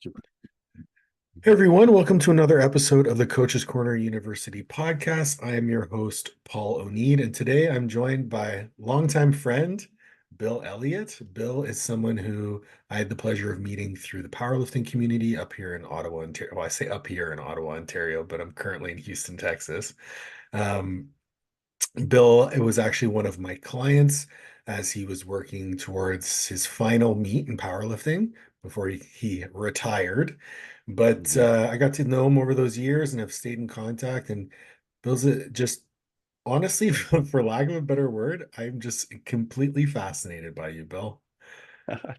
Hey everyone, welcome to another episode of the Coach's Corner University podcast. I am your host, Paul O'Neid, and today I'm joined by longtime friend, Bill Elliott. Bill is someone who I had the pleasure of meeting through the powerlifting community up here in Ottawa, Ontario. Well, I say up here in Ottawa, Ontario, but I'm currently in Houston, Texas. Um, Bill, it was actually one of my clients as he was working towards his final meet in powerlifting before he retired. But Mhm. I got to know him over those years and have stayed in contact. And Bill's just honestly, for lack of a better word, I'm just completely fascinated by you, Bill.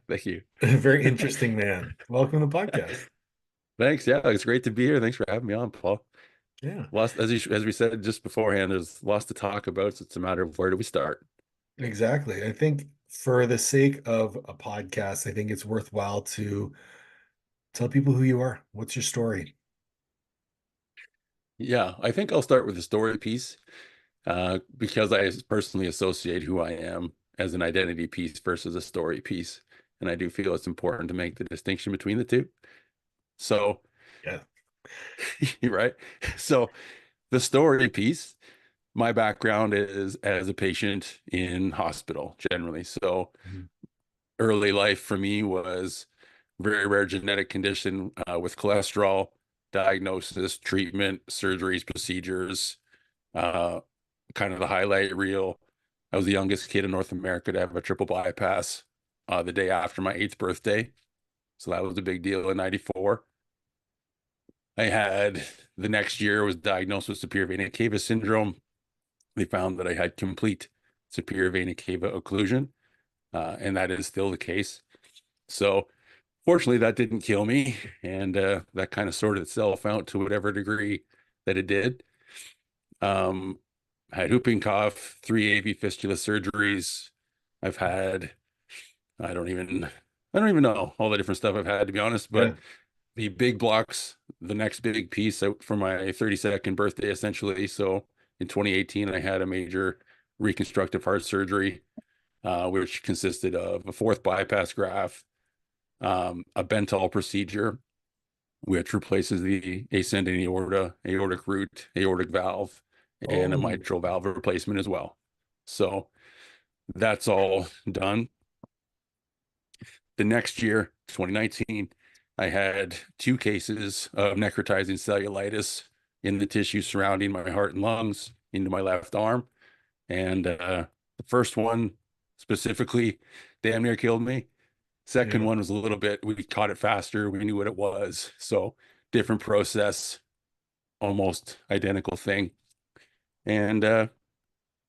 Thank you. A very interesting man. Welcome to the podcast. Thanks. Yeah, it's great to be here. Thanks for having me on, Paul. Yeah, Lots, as we said just beforehand, there's lots to talk about. So it's a matter of where do we start? exactly. I think for the sake of a podcast, I think it's worthwhile to tell people who you are. What's your story? Yeah, I think I'll start with the story piece because I personally associate who I am as an identity piece versus a story piece. And I do feel it's important to make the distinction between the two. So, Yeah. right. So, the story piece, my background is as a patient in hospital generally. So, Mhm. early life for me was very rare genetic condition with cholesterol, diagnosis, treatment, surgeries, procedures, uh, kind of the highlight reel. I was the youngest kid in North America to have a triple bypass the day after my eighth birthday. So that was a big deal in 94. I had the next year was diagnosed with superior vena cava syndrome. They found that I had complete superior vena cava occlusion, and that is still the case. So fortunately, that didn't kill me, and that kind of sorted itself out to whatever degree that it did. Um, I had whooping cough, three AV fistula surgeries. I've had, I don't even, I don't even know all the different stuff I've had to be honest. Yeah. But the big blocks, the next big piece out for my 32nd birthday, essentially. So in 2018, I had a major reconstructive heart surgery, which consisted of a fourth bypass graft, a Bentall procedure, which replaces the ascending aorta, aortic root, aortic valve, and a Oh, mitral valve replacement as well. So that's all done. The next year, 2019, I had two cases of necrotizing cellulitis in the tissue surrounding my heart and lungs into my left arm. And the first one specifically damn near killed me. Second yeah. one was a little bit, we caught it faster. We knew what it was. So different process, almost identical thing. And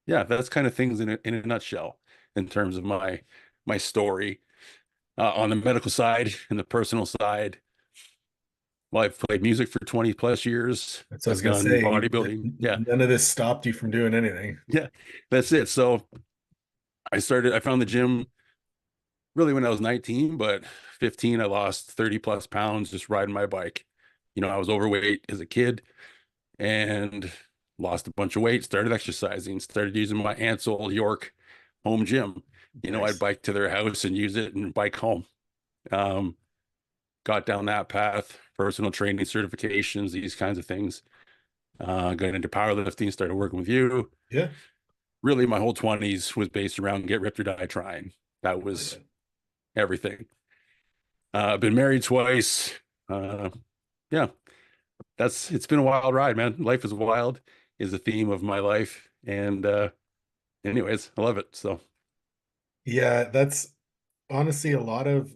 yeah, that's kind of things in a nutshell in terms of my story. On the medical side and the personal side, well, I've played music for 20 plus years. That's what I was I've gonna done say. bodybuilding. Yeah, None of this stopped you from doing anything. yeah, that's it. So I found the gym really when I was 19, but 15, I lost 30 plus pounds just riding my bike. I was overweight as a kid and lost a bunch of weight, started exercising, started using my aunt's old York home gym. I'd Nice. bike to their house and use it and bike home. Um, got down that path, personal training certifications, these kinds of things. Got into powerlifting, started working with you. Yeah. Really, my whole 20s was based around get ripped or die trying. That Oh, was yeah. everything. Been married twice. Uh, yeah, it's been a wild ride, man. Life is wild is a theme of my life. And anyways, I love it. So Yeah, that's honestly a lot of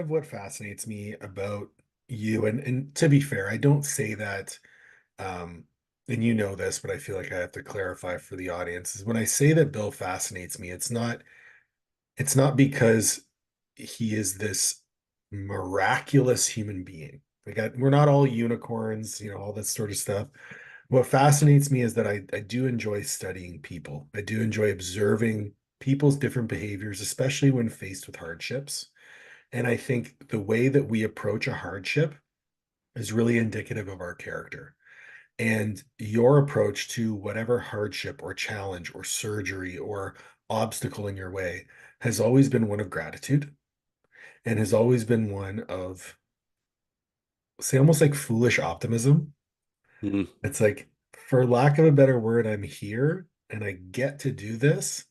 what fascinates me about you. And to be fair, I don't say that and you know this, but I feel like I have to clarify for the audience is when I say that Bill fascinates me, it's not because he is this miraculous human being. We're not all unicorns, all that sort of stuff. What fascinates me is that I do enjoy studying people. I do enjoy observing people's different behaviors, especially when faced with hardships. And I think the way that we approach a hardship is really indicative of our character. And your approach to whatever hardship or challenge or surgery or obstacle in your way has always been one of gratitude and has always been one of say almost like foolish optimism. Mhm. It's like, for lack of a better word, I'm here and I get to do this.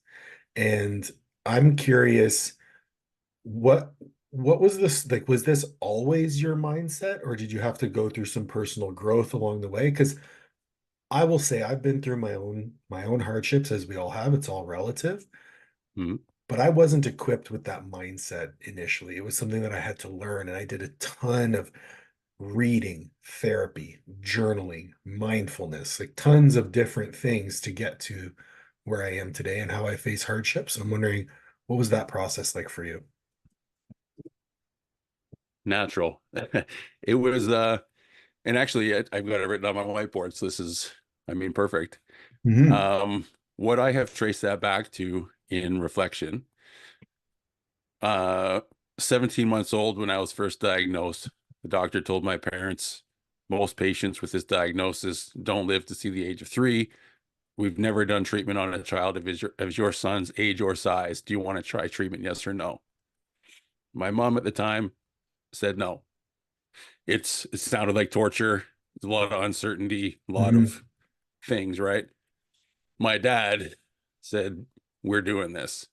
And I'm curious, what what was this like? Was this always your mindset, or did you have to go through some personal growth along the way? Because I will say I've been through my own hardships, as we all have. It's all relative, Mhm. but I wasn't equipped with that mindset initially. It was something that I had to learn, and I did a ton of reading, therapy, journaling, mindfulness, like tons of different things to get to where I am today and how I face hardships. I'm wondering, what was that process like for you? Natural. It was and actually I've got it written on my whiteboard, so this is, I mean, perfect. Hmm. Um, what I have traced that back to in reflection, uh, 17 months old when I was first diagnosed, the doctor told my parents most patients with this diagnosis don't live to see the age of 3. We've never done treatment on a child of your son's age or size. Do you want to try treatment? Yes or no? My mom at the time said no. It sounded like torture. There's a lot of uncertainty, a lot Hmm. of things, right? My dad said, "We're doing this.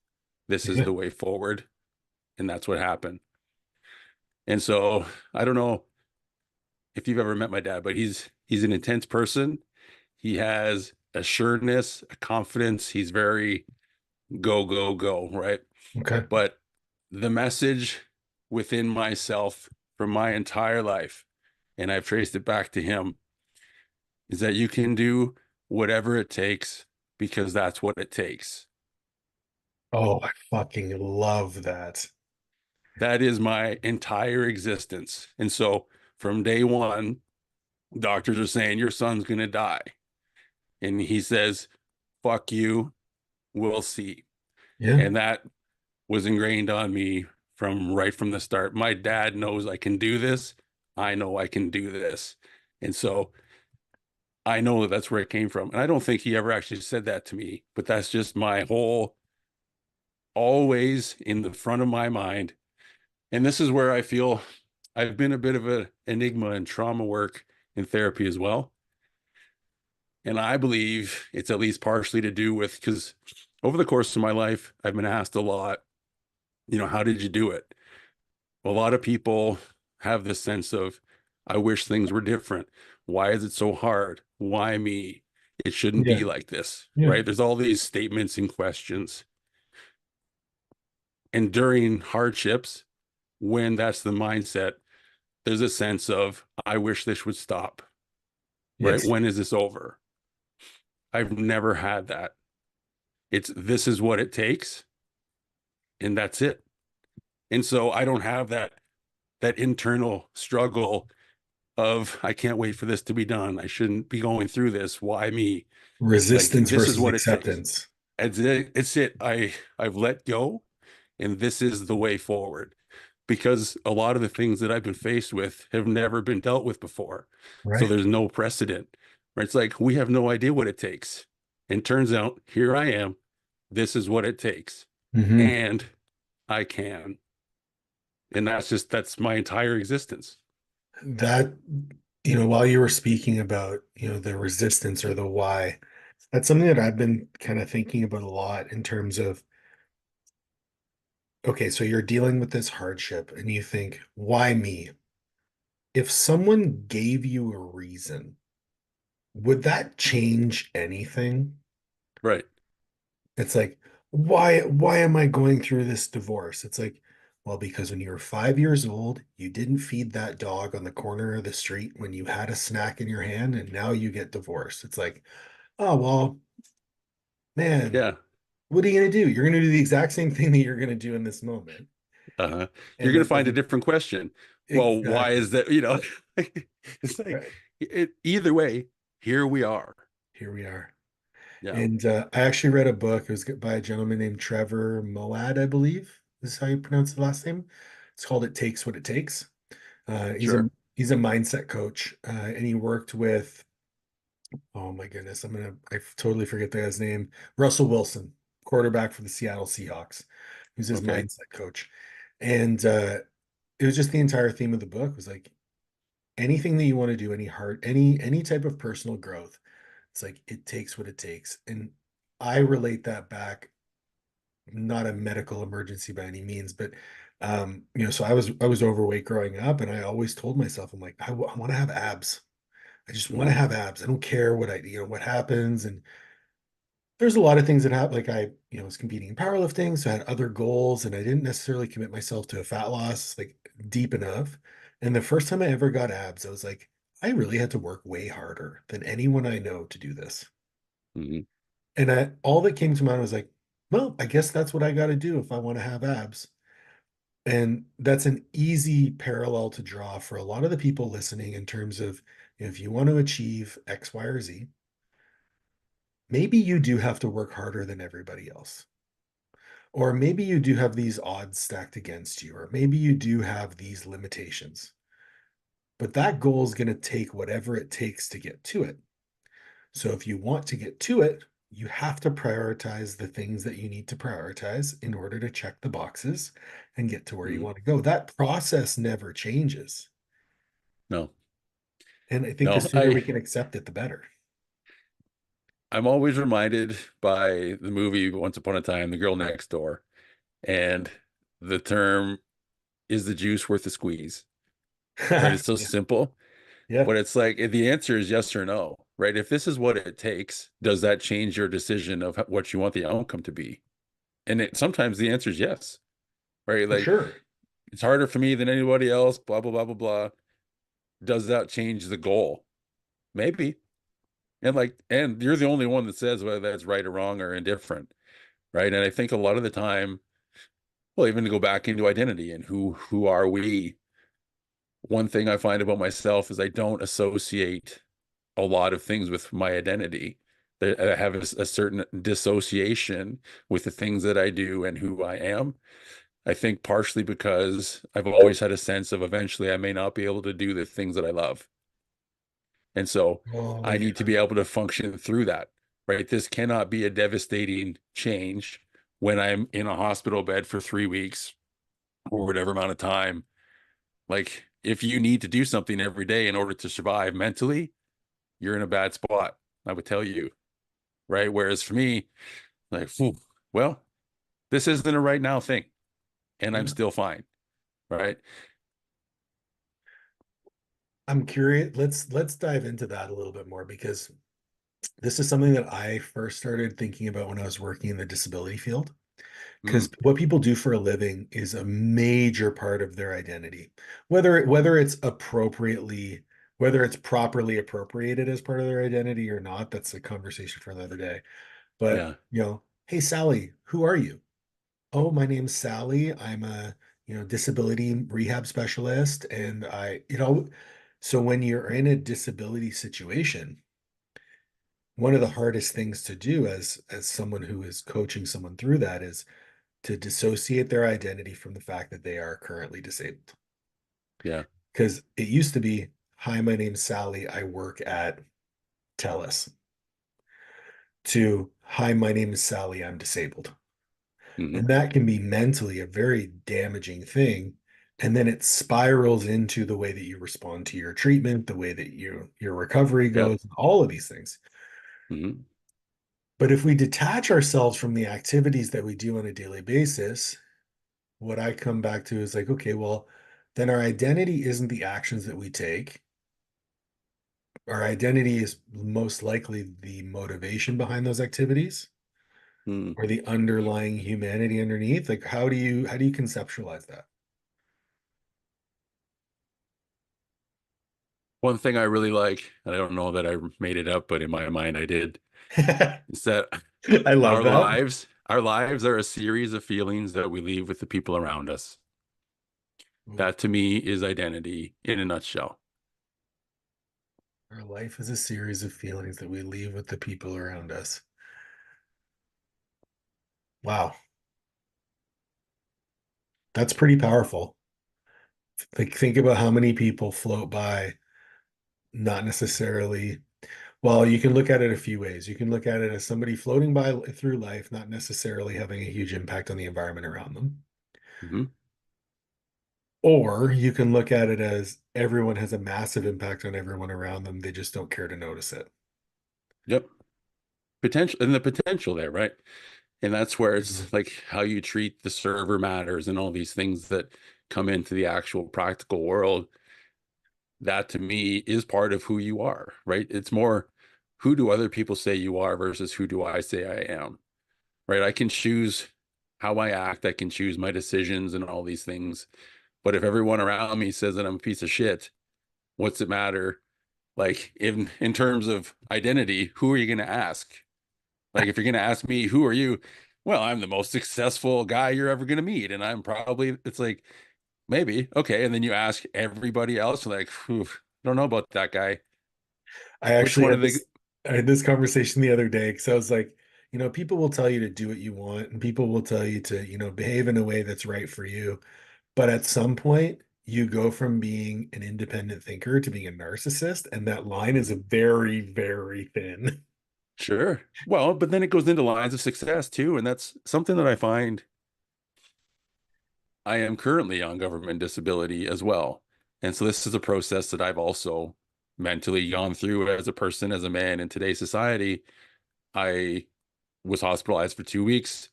This is Yeah. the way forward." And that's what happened. And so I don't know if you've ever met my dad, but he's an intense person. He has a sureness, a confidence. He's very go, go, go, right? Okay. But the message within myself from my entire life, and I've traced it back to him, is that you can do whatever it takes because that's what it takes. Oh, I fucking love that. That is my entire existence. And so from day one, doctors are saying your son's going to die. And he says, fuck you, we'll see. Yeah. And that was ingrained on me from right from the start. My dad knows I can do this. I know I can do this. And so I know that that's where it came from. And I don't think he ever actually said that to me, but that's just my whole, always in the front of my mind. And this is where I feel I've been a bit of an enigma in trauma work and therapy as well. And I believe it's at least partially to do with, because over the course of my life, I've been asked a lot, how did you do it? A lot of people have this sense of, I wish things were different. Why is it so hard? Why me? It shouldn't Yeah. be like this, Yeah. right? There's all these statements and questions. And during hardships, when that's the mindset, there's a sense of, I wish this would stop, right? Yes. When is this over? I've never had that. It's this is what it takes, and that's it. And so I don't have that internal struggle of I can't wait for this to be done. I shouldn't be going through this. Why me? Like Resistance this is versus what it takes. acceptance. It's it. I've let go, and this is the way forward. Because a lot of the things that I've been faced with have never been dealt with before. So Right. there's no precedent. Right? It's like we have no idea what it takes. And turns out here I am. This is what it takes. Hmm. And I can. And that's my entire existence. That, while you were speaking about, the resistance or the why, that's something that I've been kind of thinking about a lot in terms of, okay, so you're dealing with this hardship and you think, why me? If someone gave you a reason, would that change anything? Right. It's like, why am I going through this divorce? It's like, well, because when you were 5 years old, you didn't feed that dog on the corner of the street when you had a snack in your hand, and now you get divorced. It's like, oh well, man, Yeah. what are you gonna do? You're gonna do the exact same thing that you're gonna do in this moment. Uh-huh. You're And going to that find a doesn't different question. Well, why exactly is that? It's like right. either way, here we are. Here we are. Yeah. And I actually read a book. It was by a gentleman named Trevor Moad, I believe. This is how you pronounce the last name. It's called "It Takes What It Takes." He's a Sure. he's a mindset coach, and he worked with, oh my goodness, I totally forget the guy's name. Russell Wilson, quarterback for the Seattle Seahawks. He was his Okay. mindset coach, and it was just the entire theme of the book was like, anything that you want to do, any type of personal growth, it's like it takes what it takes. And I relate that back, not a medical emergency by any means, but so I was overweight growing up, and I always told myself, I'm like, I want to have abs. I just want to Mm-hmm. have abs. I don't care what happens. And there's a lot of things that happen. Like was competing in powerlifting, so I had other goals, and I didn't necessarily commit myself to a fat loss like deep enough. And the first time I ever got abs, I was like, I really had to work way harder than anyone I know to do this. Mm-hmm. And all that came to mind was like, well, I guess that's what I got to do if I want to have abs. And that's an easy parallel to draw for a lot of the people listening in terms of if you want to achieve X, Y, or Z, maybe you do have to work harder than everybody else. Or maybe you do have these odds stacked against you, or maybe you do have these limitations. But that goal is going to take whatever it takes to get to it. So if you want to get to it, you have to prioritize the things that you need to prioritize in order to check the boxes and get to where you Mm-hmm. want to go. That process never changes. No, And I think the no, sooner we can accept it, the better. I'm always reminded by the movie Once Upon a Time, The Girl Next Door, and the term is the juice worth the squeeze, right? It's so Yeah. simple, Yeah, but it's like the answer is yes or no, right? If this is what it takes, does that change your decision of what you want the outcome to be? And sometimes the answer is yes, right? for Like sure. it's harder for me than anybody else, blah, blah, blah, blah, blah. Does that change the goal? Maybe. And you're the only one that says whether that's right or wrong or indifferent, right? And I think a lot of the time, well, even to go back into identity and who are we? One thing I find about myself is I don't associate a lot of things with my identity. I have a certain dissociation with the things that I do and who I am. I think partially because I've always had a sense of eventually I may not be able to do the things that I love. And so Oh, I need to yeah. be able to function through that, right? This cannot be a devastating change when I'm in a hospital bed for 3 weeks or whatever amount of time. Like, if you need to do something every day in order to survive mentally, you're in a bad spot, I would tell you, right? Whereas for me, like, phew, well, this isn't a right now thing, and I'm Yeah. still fine, right? I'm curious. Let's dive into that a little bit more because this is something that I first started thinking about when I was working in the disability field. Mm, Because what people do for a living is a major part of their identity. Whether it's properly appropriated as part of their identity or not, that's a conversation for another day. But, yeah. hey, Sally, who are you? Oh, my name's Sally. I'm a, disability rehab specialist. And so when you're in a disability situation, one of the hardest things to do as someone who is coaching someone through that is to dissociate their identity from the fact that they are currently disabled. Yeah. Because it used to be, hi, my name's Sally. I work at TELUS, to, hi, my name is Sally. I'm disabled. Hmm. And that can be mentally a very damaging thing. And then it spirals into the way that you respond to your treatment, the way that your recovery Yep. goes, all of these things. Hmm. But if we detach ourselves from the activities that we do on a daily basis, what I come back to is like, okay, well, then our identity isn't the actions that we take. Our identity is most likely the motivation behind those activities Hmm. or the underlying humanity underneath. Like, how do you conceptualize One thing I really like, and I don't know that I made it up, but in my mind I did, that? is that I love our that. lives, our lives are a series of feelings that we leave with the people around us. Ooh, That to me is identity in a nutshell. our life is a series of feelings that we leave with the people around us. Wow, that's pretty powerful. Like, think about how many people float by, not necessarily. Well, you can look at it a few ways. You can look at it as somebody floating by through life, not necessarily having a huge impact on the environment around them. Hmm. Or you can look at it as everyone has a massive impact on everyone around them. They just don't care to notice it. Yep. Potential and the potential there, right? And that's where Mhm. it's like how you treat the server matters and all these things that come into the actual practical world. That to me is part of who you are, right? It's more who do other people say you are versus who do I say I am, right? I can choose how I act, I can choose my decisions and all these things. But if everyone around me says that I'm a piece of shit, what's it matter? Like in terms of identity, who are you going to ask? Like if you're going to ask me, who are you? Well, I'm the most successful guy you're ever going to meet, and I'm probably it's like maybe okay, and then you ask everybody else, like, I don't know about that guy. I Which actually one had of the this I had this conversation the other day because I was like, people will tell you to do what you want, and people will tell you to, behave in a way that's right for you. But at some point, you go from being an independent thinker to being a narcissist, and that line is a very, very thin. sure. Well, but then it goes into lines of success too, and that's something that I find I am currently on government disability as well. And so this is a process that I've also mentally gone through as a person, as a man in today's society. I was hospitalized for 2 weeks,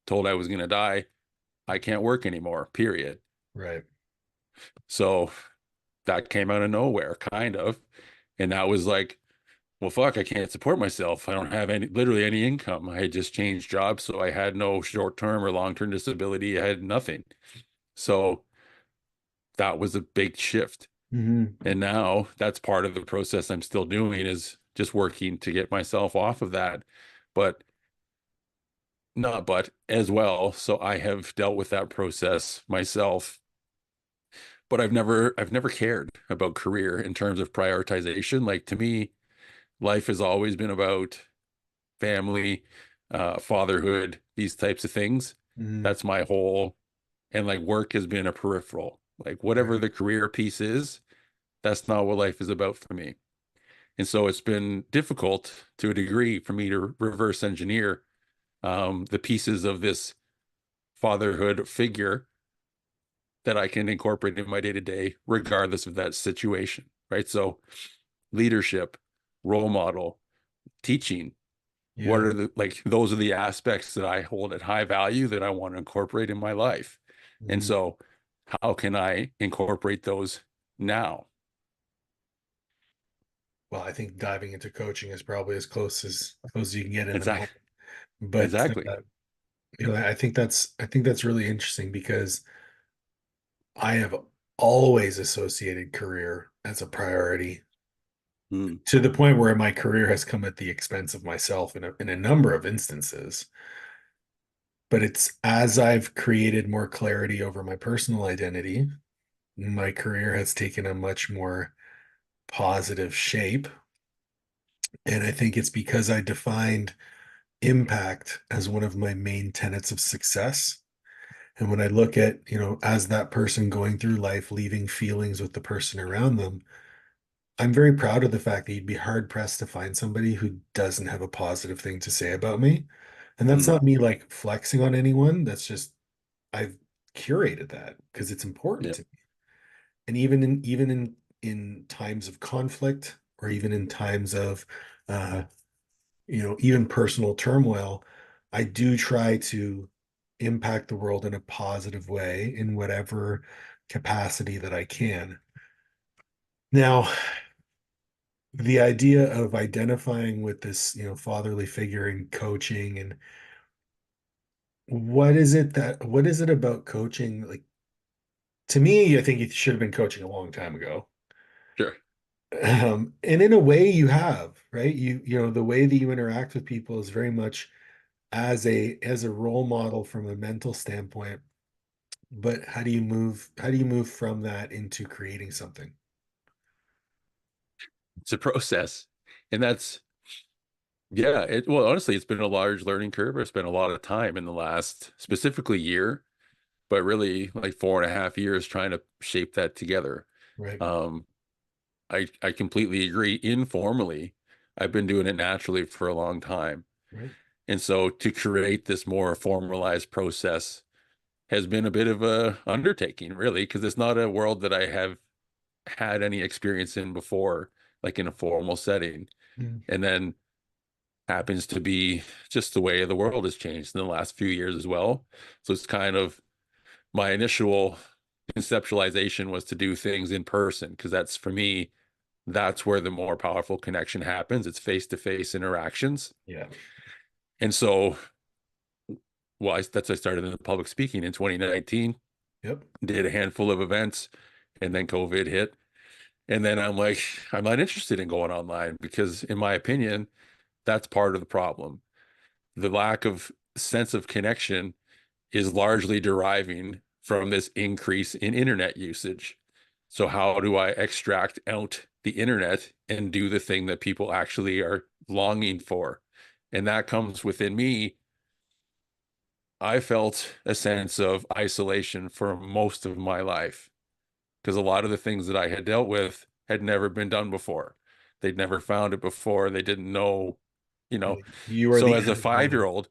told I was going to die. I can't work anymore, period. Right. So that came out of nowhere, kind of. And that was like, well, fuck, I can't support myself. I don't have literally any income. I had just changed jobs, so I had no short-term or long-term disability. I had nothing. So that was a big shift. Hmm. And now that's part of the process I'm still doing is just working to get myself off of that. But not but as well. So I have dealt with that process myself, but I've never cared about career in terms of prioritization. Like to me, life has always been about family, fatherhood, these types of things. Hmm. That's my whole, and like work has been a peripheral. Like Right. whatever the career piece is, that's not what life is about for me. And so it's been difficult to a degree for me to reverse engineer the pieces of this fatherhood figure that I can incorporate in my day to day, regardless of that situation. Right. So leadership, role model, teaching, what Yeah. are the like those are the aspects that I hold at high value that I want to incorporate in my life. And Mhm. so how can I incorporate those now? Well, I think diving into coaching is probably as close as you can get in the Exactly. moment. But Exactly. I think that's really interesting because I have always associated career as a priority Mm, to the point where my career has come at the expense of myself in a number of instances. But it's as I've created more clarity over my personal identity, my career has taken a much more positive shape. And I think it's because I defined impact as one of my main tenets of success. And when I look at, as that person going through life, leaving feelings with the person around them, I'm very proud of the fact that you'd be hard pressed to find somebody who doesn't have a positive thing to say about me. And that's mm, not me like flexing on anyone. That's just I've curated that because it's important yeah. to me. And even in times of conflict or even in times of uh, even personal turmoil, I do try to impact the world in a positive way in whatever capacity that I can. Now, the idea of identifying with this, fatherly figure in coaching and what is it about coaching? Like to me, I think you should have been coaching a long time ago. Sure. And in a way you have, right? The way that you interact with people is very much as a role model from a mental standpoint. But how do you move from that into creating something? It's a process. And that's yeah, well, honestly, it's been a large learning curve. I spent a lot of time in the last specifically year, but really like 4.5 years trying to shape that together. Right, Um, I completely agree. Informally, I've been doing it naturally for a long time. right. And so to create this more formalized process has been a bit of a undertaking, really, because it's not a world that I have had any experience in before, like in a formal setting. Mm. And then happens to be just the way the world has changed in the last few years as well. So it's kind of my initial conceptualization was to do things in person because that's for me, that's where the more powerful connection happens. It's face-to-face interactions. Yeah. And so, well, that's I started in the public speaking in 2019, Yep. did a handful of events, and then COVID hit. And then I'm like, I'm not interested in going online because, in my opinion, that's part of the problem. The lack of sense of connection is largely deriving from this increase in internet usage. So how do I extract out the internet and do the thing that people actually are longing for? And that comes within me. I felt a sense of isolation for most of my life because a lot of the things that I had dealt with had never been done before. They'd never found it before. They didn't know, you know. You are So the as a outlier. 5-year-old,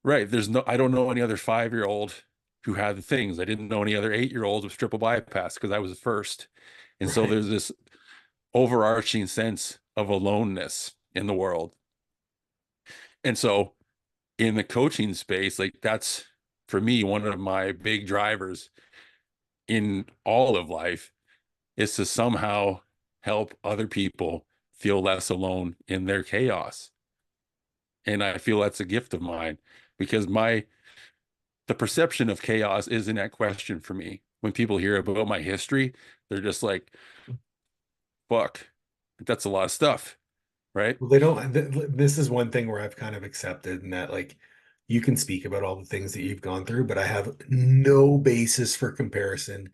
right, I don't know any other 5-year-old who had the things. I didn't know any other 8-year-olds with triple bypass because I was the first. And so Right. there's this overarching sense of aloneness in the world. And so in the coaching space, like that's for me, one of my big drivers in all of life is to somehow help other people feel less alone in their chaos. And I feel that's a gift of mine because the perception of chaos isn't that question for me. When people hear about my history, they're just like, fuck, that's a lot of stuff, right? Well, they don't. This is one thing where I've kind of accepted, and that like you can speak about all the things that you've gone through, but I have no basis for comparison,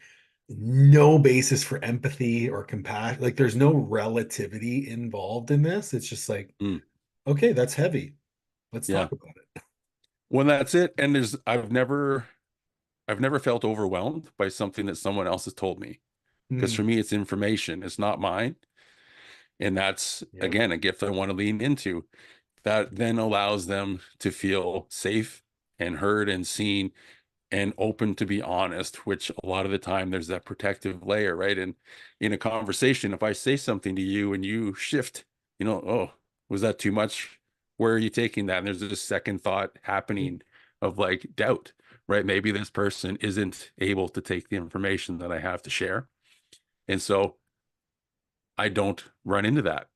no basis for empathy or compassion. Like there's no relativity involved in this. It's just like, Mm, okay, that's heavy. Let's yeah. talk about it. When that's it. And I've never felt overwhelmed by something that someone else has told me. Because Hmm. for me, it's information, it's not mine. And that's, Yep. again, a gift I want to lean into. That then allows them to feel safe and heard and seen and open to be honest, which a lot of the time there's that protective layer, right? And in a conversation, if I say something to you and you shift, oh, was that too much? Where are you taking that? And there's this second thought happening of like doubt, right? Maybe this person isn't able to take the information that I have to share. And so I don't run into that.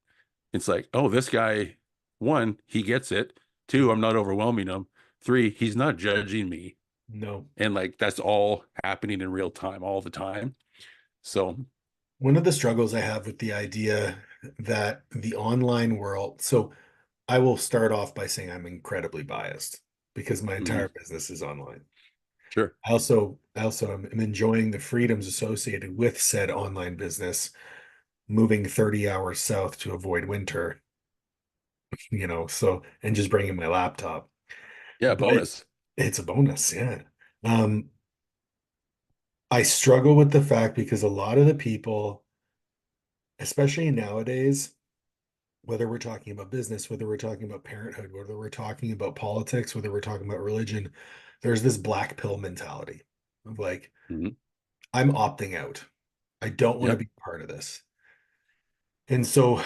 It's like, oh, this guy, one, he gets it. Two, I'm not overwhelming him. Three, he's not judging me. No. And like that's all happening in real time all the time. So, One of the struggles I have with the idea that the online world, so I will start off by saying I'm incredibly biased because my mhm, entire business is online. sure. I also am enjoying the freedoms associated with said online business, moving 30 hours south to avoid winter, so and just bringing my laptop. Yeah, But bonus. it's a bonus, yeah. Um, I struggle with the fact because a lot of the people, especially nowadays, whether we're talking about business, whether we're talking about parenthood, whether we're talking about politics, whether we're talking about religion, there's this black pill mentality of like, Mhm, I'm opting out. I don't want to yep. be part of this. And so,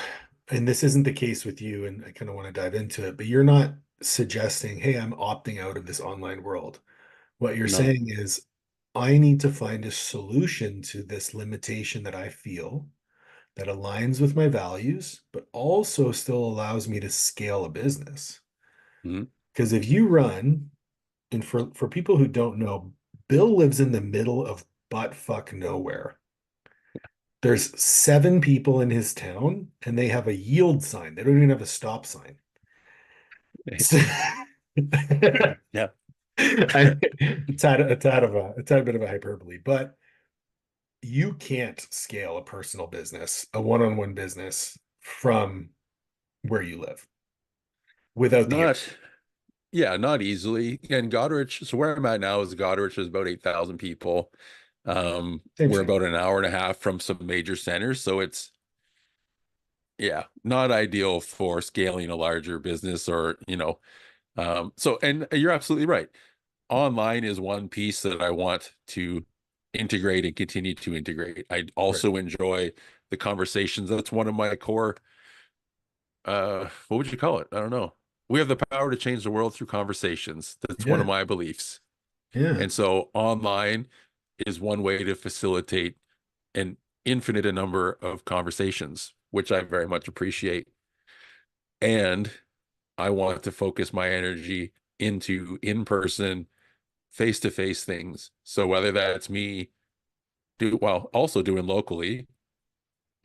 and this isn't the case with you, and I kind of want to dive into it, but you're not suggesting, hey, I'm opting out of this online world. What you're No. saying is, I need to find a solution to this limitation that I feel that aligns with my values, but also still allows me to scale a business. Mhm, Because if you run, and for people who don't know, Bill lives in the middle of butt fuck nowhere. There's 7 people in his town, and they have a yield sign. They don't even have a stop sign. So- yeah. a tad bit of a hyperbole, but you can't scale a personal business, a one-on-one business from where you live without the Not, yeah, not easily. And Goderich, so where I'm at now is Goderich is about 8,000 people. same We're thing. about an hour and a half from some major centers. So it's, yeah, not ideal for scaling a larger business or, so, and you're absolutely right. online is one piece that I want to integrate and continue to integrate. I Right. also enjoy the conversations. That's one of my core, what would you call it? I don't know. We have the power to change the world through conversations. That's one of Yeah. my beliefs. Yeah. And so online is one way to facilitate an infinite a number of conversations, which I very much appreciate. And I want to focus my energy into in-person, face-to-face things. So whether that's me while also doing locally,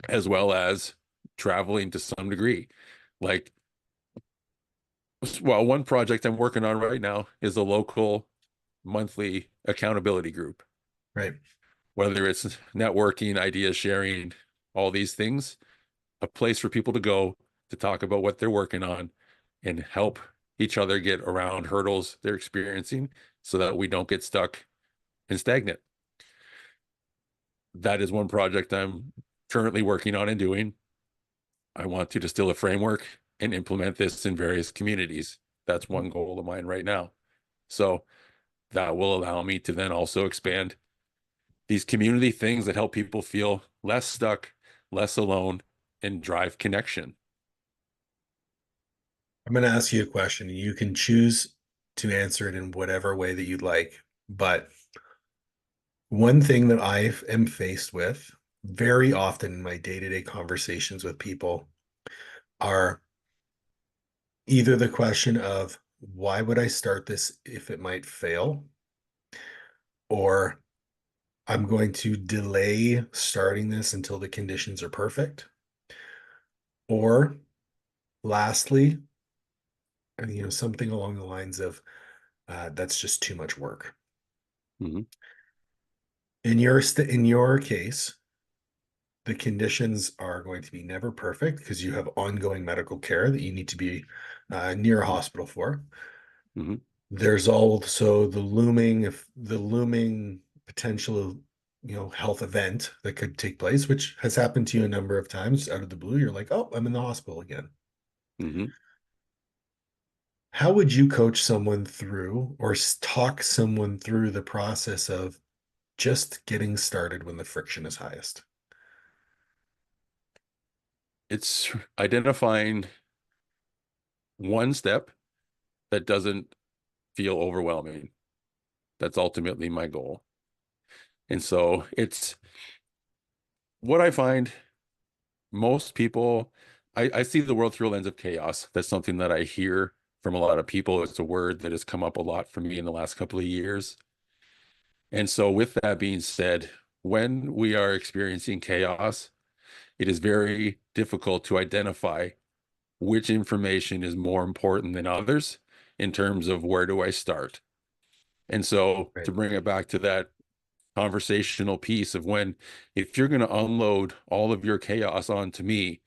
as well as traveling to some degree. Like, well, one project I'm working on right now is a local monthly accountability group, Right. whether it's networking, idea sharing, all these things, a place for people to go to talk about what they're working on and help each other get around hurdles they're experiencing so that we don't get stuck and stagnant. That is one project I'm currently working on and doing. I want to distill a framework and implement this in various communities. That's one goal of mine right now. So that will allow me to then also expand these community things that help people feel less stuck, less alone, and drive connection. I'm going to ask you a question. You can choose to answer it in whatever way that you'd like. But one thing that I am faced with very often in my day-to-day conversations with people are either the question of why would I start this if it might fail? Or I'm going to delay starting this until the conditions are perfect. Or lastly, something along the lines of that's just too much work. Mhm, In your case, the conditions are going to be never perfect because you have ongoing medical care that you need to be near a mhm, hospital for. mhm, There's also the looming potential, health event that could take place, which has happened to you a number of times out of the blue. You're like, oh, I'm in the hospital again. mhm. How would you coach someone through or talk someone through the process of just getting started when the friction is highest? It's identifying one step that doesn't feel overwhelming. That's ultimately my goal. And so it's what I find most people, I see the world through a lens of chaos. That's something that I hear from a lot of people. It's a word that has come up a lot for me in the last couple of years. And so, with that being said, when we are experiencing chaos, it is very difficult to identify which information is more important than others in terms of where do I start. And so, Right. to bring it back to that conversational piece of when, if you're going to unload all of your chaos onto me,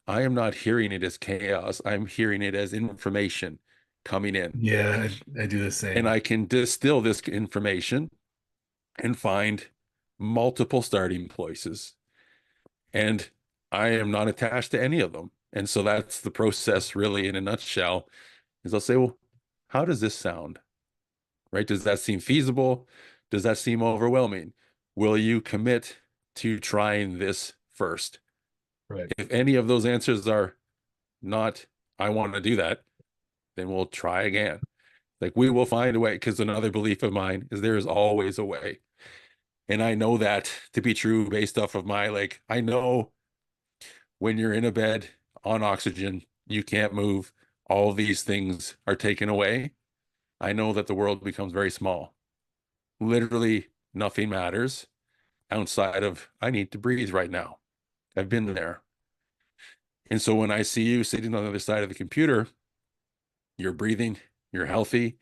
I am not hearing it as chaos. I'm hearing it as information coming in. Yeah, I do the And same. I can distill this information and find multiple starting places. And I am not attached to any of them. And so that's the process really in a nutshell is I'll say, well, how does this sound? Right? Does that seem feasible? Does that seem overwhelming? Will you commit to trying this first? Right. If any of those answers are not, I want to do that, then we'll try again. Like we will find a way because another belief of mine is there is always a way. And I know that to be true based off of I know when you're in a bed on oxygen, you can't move, all these things are taken away. I know that the world becomes very small. Literally nothing matters outside of I need to breathe right now. I've been there. And so when I see you sitting on the other side of the computer, you're breathing, you're healthy,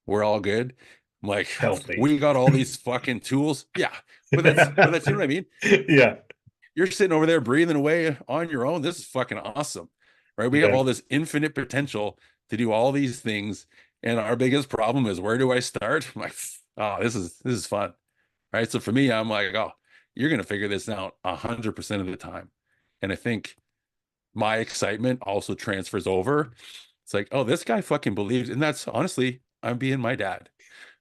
we're all good. I'm like, Healthy. we got all these fucking tools. Yeah. But that's, you know what I mean? Yeah. You're sitting over there breathing away on your own. This is fucking awesome. Right? We have Yeah. all this infinite potential to do all these things. And our biggest problem is where do I start? I'm like, oh, this is fun. Right. So for me, I'm like, oh, you're gonna figure this out 100% of the time. And I think my excitement also transfers over. It's like, oh, this guy fucking believes, and that's honestly, I'm being my dad.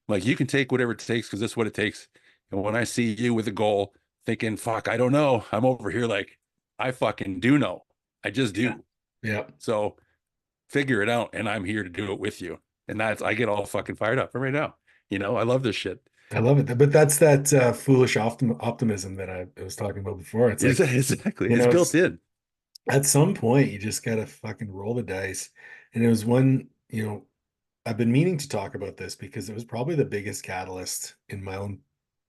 Like you can take whatever it takes because that's what it takes. And when I see you with a goal, thinking, fuck, I don't know, I'm over here like, I fucking do know. I just Yeah. do. Yeah. So figure it out, and I'm here to do it with you. And that's I get all fucking fired up right now. I love this shit. I love it. But that's that foolish optimism that I was talking about before. It's like, Exactly. It's built it's in. at some point you just gotta fucking roll the dice. And it was one, I've been meaning to talk about this because it was probably the biggest catalyst in my own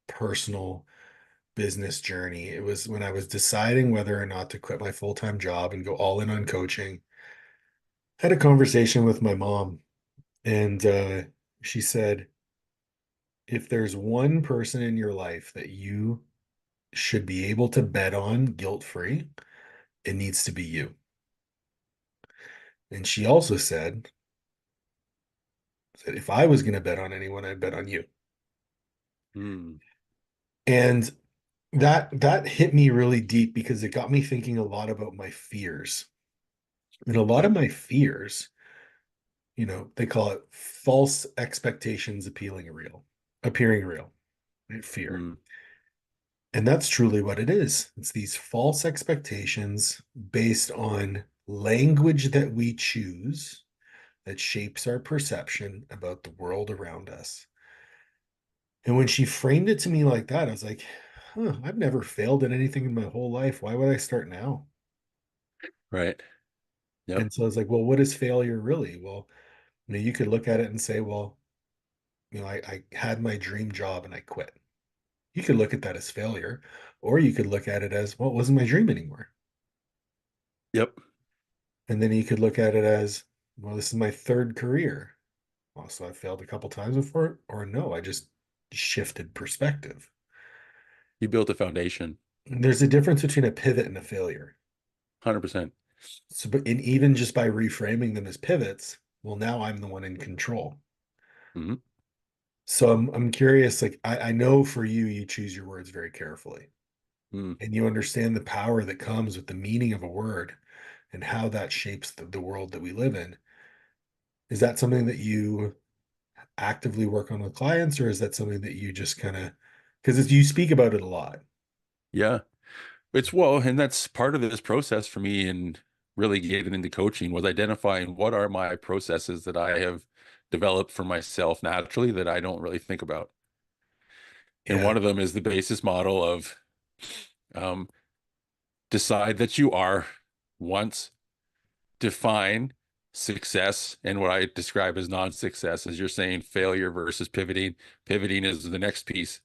personal business journey. It was when I was deciding whether or not to quit my full-time job and go all in on coaching. I had a conversation with my mom, and she said, if there's one person in your life that you should be able to bet on guilt-free, it needs to be you. And she also said that if I was going to bet on anyone, I'd bet on you. Mm, And that hit me really deep because it got me thinking a lot about my fears. And a lot of yep. my fears, they call it false expectations appearing real, right? Fear. Mm, And that's truly what it is. It's these false expectations based on language that we choose that shapes our perception about the world around us. And when she framed it to me like that, I was like, huh, I've never failed at anything in my whole life. Why would I start now? right. Yep. And so I was like, well, what is failure really? Well, you could look at it and say, well, I had my dream job and I quit. You could look at that as failure, or you could look at it as, well, it wasn't my dream anymore. Yep. And then you could look at it as, well, this is my third career. Well, so I failed a couple times before, or no, I just shifted perspective. You built a foundation. There's a difference between a pivot and a failure. 100%. So, but even just by reframing them as pivots, well, now I'm the one in control. Hmm. So I'm curious, like I know for you, you choose your words very carefully Mm. and you understand the power that comes with the meaning of a word and how that shapes the world that we live in. Is that something that you actively work on with clients, or is that something that you just kind of, because you speak about it a lot? Yeah. And that's part of this process for me in really getting into coaching was identifying what are my processes that I have developed for myself naturally that I don't really think about. And Yeah, one of them is the basis model of um, decide that you are once, define success and what I describe as non-success, as you're saying, failure versus pivoting. Pivoting is the next piece.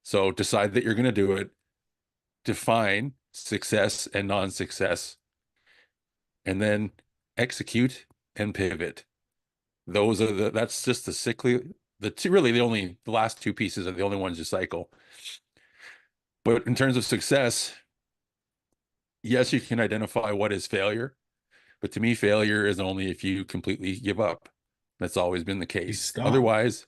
So decide that you're going to do it, define success and non-success, and then execute and pivot. That's just the last two pieces are the only ones you cycle. But in terms of success, yes, you can identify what is failure. But to me, failure is only if you completely give up. That's always been the you case. stop. Otherwise,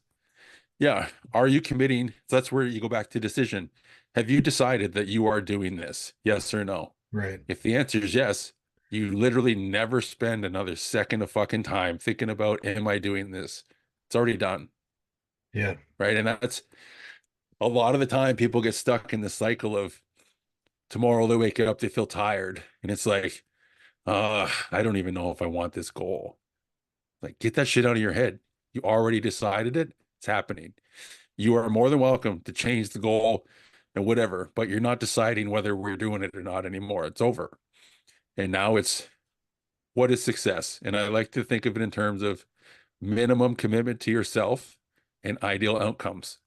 yeah, are you committing? So that's where you go back to decision. Have you decided that you are doing this? Yes or no? Right. If the answer is yes, you literally never spend another second of fucking time thinking about, am I doing this? It's already done. Yeah. Right. And that's a lot of the time people get stuck in the cycle of tomorrow they wake up, they feel tired. And it's like, I don't even know if I want this goal. Like, get that shit out of your head. You already decided it. It's happening. You are more than welcome to change the goal and whatever, but you're not deciding whether we're doing it or not anymore. It's over. And now it's what is success? And I like to think of it in terms of minimum commitment to yourself and ideal outcomes.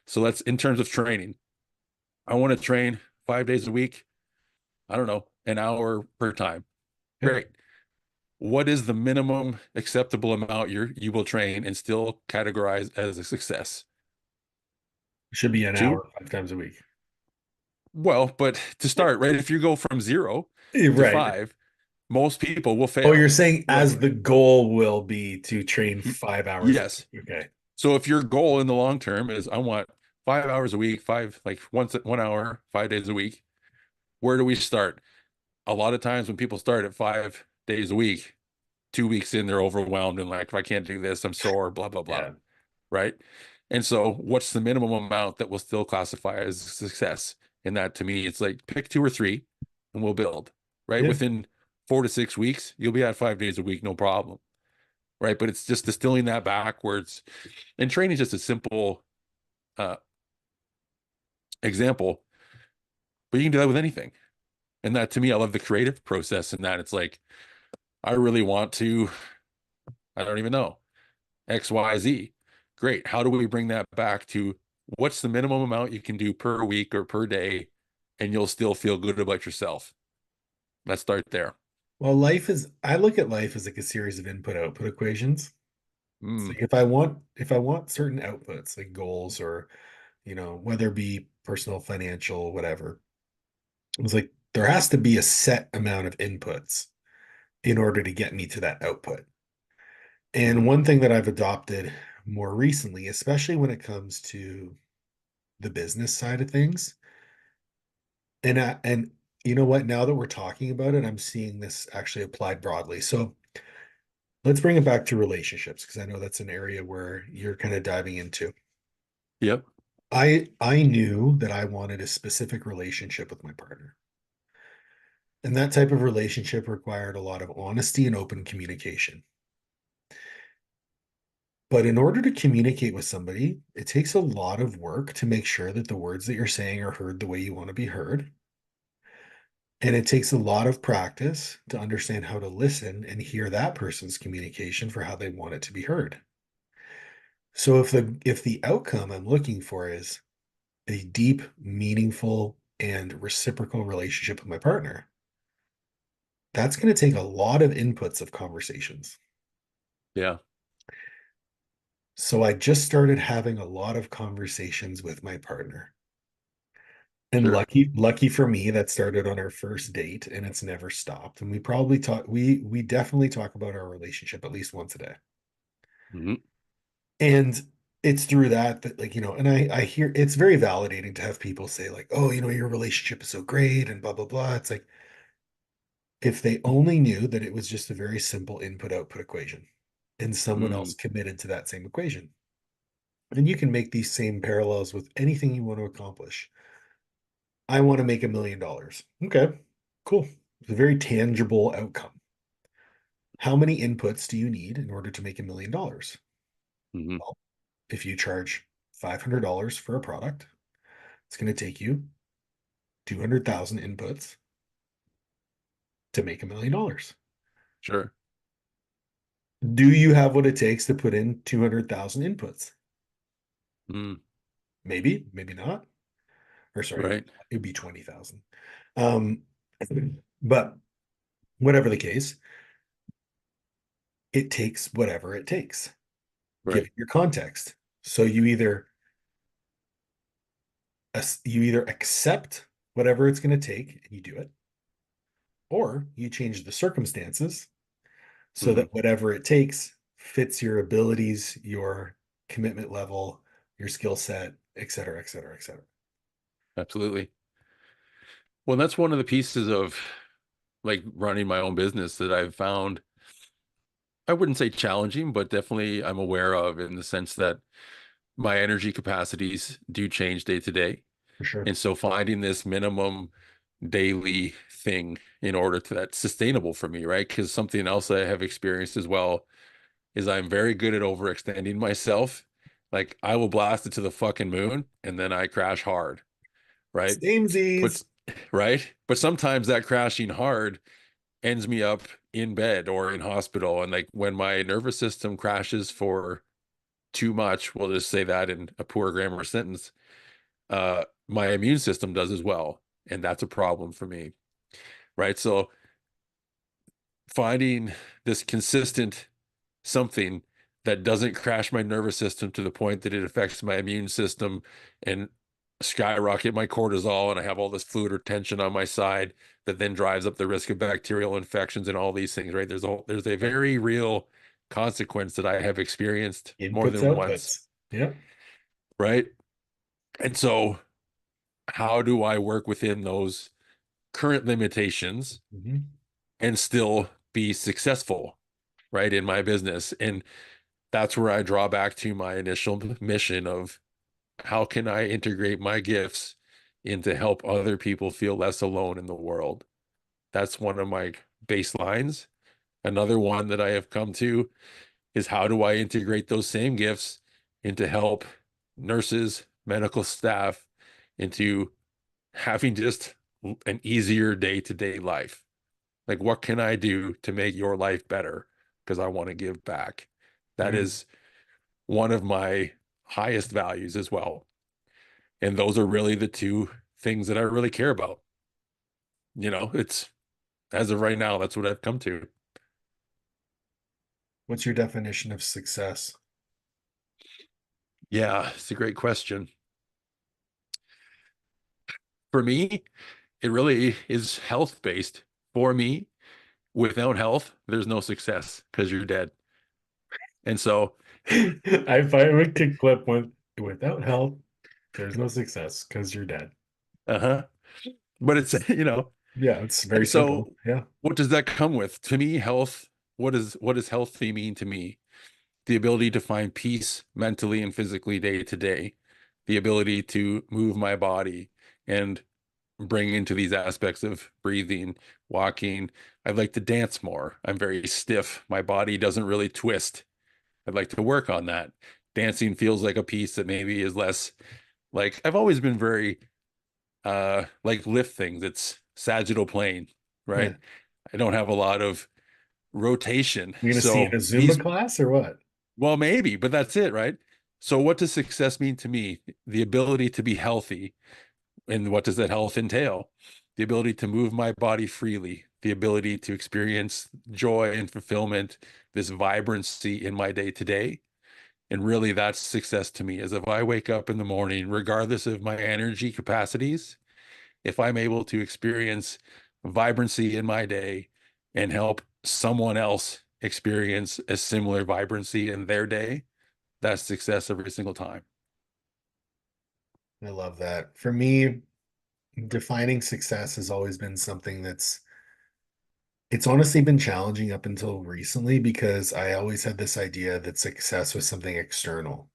So that's in terms of training. I want to train 5 days a week. I don't know, an hour per time. Yeah. Great. What is the minimum acceptable amount you will train and still categorize as a success? It should be an Two? hour 5 times a week. Well, but to start, right, if you go from 0 to Right. 5, most people will Oh, you're fail. saying Like, as the goal will be to train 5 hours a yes. week. Okay. So if your goal in the long term is I want 5 hours a week, like 1 hour, 5 days a week, where do we start? A lot of times when people start at 5 days a week, 2 weeks in, they're overwhelmed and like, if I can't do this, I'm sore, blah, blah, blah. Yeah. Right. And so what's the minimum amount that will still classify as success? And that to me, it's like pick two or three and we'll build, right? Yeah. Within 4 to 6 weeks, you'll be at 5 days a week, no problem. Right. But it's just distilling that backwards. And training is just a simple uh, example, but you can do that with anything. And that to me, I love the creative process in that it's like, I really want to, I don't even know, X, Y, Z. Great. How do we bring that back to what's the minimum amount you can do per week or per day, and you'll still feel good about yourself? Let's start there. Well, I look at life as like a series of input output equations. So Mm, if I want certain outputs like goals or, whether it be personal, financial, whatever, it's like there has to be a set amount of inputs in order to get me to that output. And mhm. one thing that I've adopted more recently, especially when it comes to the business side of things, and you know what, now that we're talking about it, I'm seeing this actually applied broadly. So let's bring it back to relationships because I know that's an area where you're kind of diving into. Yep. I knew that I wanted a specific relationship with my partner. And that type of relationship required a lot of honesty and open communication. But in order to communicate with somebody, it takes a lot of work to make sure that the words that you're saying are heard the way you want to be heard. And it takes a lot of practice to understand how to listen and hear that person's communication for how they want it to be heard. So if the outcome I'm looking for is a deep, meaningful, and reciprocal relationship with my partner, that's going to take a lot of inputs of conversations. Yeah. So I just started having a lot of conversations with my partner. And Sure. lucky for me, that started on our first date and it's never stopped. And we definitely talk about our relationship at least once a day. Mhm. And it's through that like, and I hear it's very validating to have people say like, oh, your relationship is so great and blah, blah, blah. It's like if they only knew that it was just a very simple input output equation and someone else Mm, committed to that same equation. And you can make these same parallels with anything you want to accomplish. I want to make $1 million. Okay, cool. It's a very tangible outcome. How many inputs do you need in order to make $1 million? mhm. Well, if you charge $500 for a product, it's going to take you 200,000 inputs to make $1 million. Sure. Do you have what it takes to put in 200,000 inputs? Mm, Maybe, maybe not. Or sorry, right. it'd be 20,000. Um, but whatever the case, it takes whatever it takes, Right. given your context. So you either accept whatever it's going to take and you do it, or you change the circumstances so Mhm. that whatever it takes fits your abilities, your commitment level, your skill set, et cetera, et cetera, et cetera. Absolutely. Well, that's one of the pieces of like running my own business that I've found, I wouldn't say challenging, but definitely I'm aware of in the sense that my energy capacities do change day to day. For sure. And so finding this minimum daily thing in order to that's sustainable for me, right? Because something else I have experienced as well is I'm very good at overextending myself. Like I will blast it to the fucking moon and then I crash hard, right? Samesies. But right? But sometimes that crashing hard ends me up in bed or in hospital. And like when my nervous system crashes for too much, we'll just say that in a poor grammar sentence, my immune system does as well. And that's a problem for me, right? So finding this consistent something that doesn't crash my nervous system to the point that it affects my immune system and skyrocket my cortisol and I have all this fluid or tension on my side that then drives up the risk of bacterial infections and all these things, right? There's a very real consequence that I have experienced more Inputs, than once, outputs. Yep. right? And so how do I work within those current limitations Mhm. and still be successful, right, in my business? And that's where I draw back to my initial mission of how can I integrate my gifts into help other people feel less alone in the world. That's one of my baselines. Another one that I have come to is how do I integrate those same gifts into help nurses, medical staff, into having just an easier day-to-day life. Like, what can I do to make your life better? Because I want to give back. That Mm. is one of my highest values as well. And those are really the two things that I really care about. It's as of right now, that's what I've come to. What's your definition of success? Yeah, it's a great question. For me, it really is health based. For me, without health, there's no success because you're dead. And so, I find a kick clip without health, there's no success because you're dead. uh-huh. But it's, Yeah, it's very and simple. so Yeah. what does that come with? To me, health, what does healthy mean to me? The ability to find peace mentally and physically day to day, the ability to move my body and bring into these aspects of breathing, walking. I'd like to dance more. I'm very stiff. My body doesn't really twist. I'd like to work on that. Dancing feels like a piece that maybe is less like I've always been very like lift things. It's sagittal plane, right? Yeah. I don't have a lot of rotation. You're gonna see in a So Zumba these class or what? well, maybe, but that's it, right? So what does success mean to me? The ability to be healthy. And what does that health entail? The ability to move my body freely, the ability to experience joy and fulfillment, this vibrancy in my day to day. And really, that's success to me, is if I wake up in the morning, regardless of my energy capacities, if I'm able to experience vibrancy in my day and help someone else experience a similar vibrancy in their day, that's success every single time. I love that. For me, defining success has always been something it's honestly been challenging up until recently because I always had this idea that success was something external.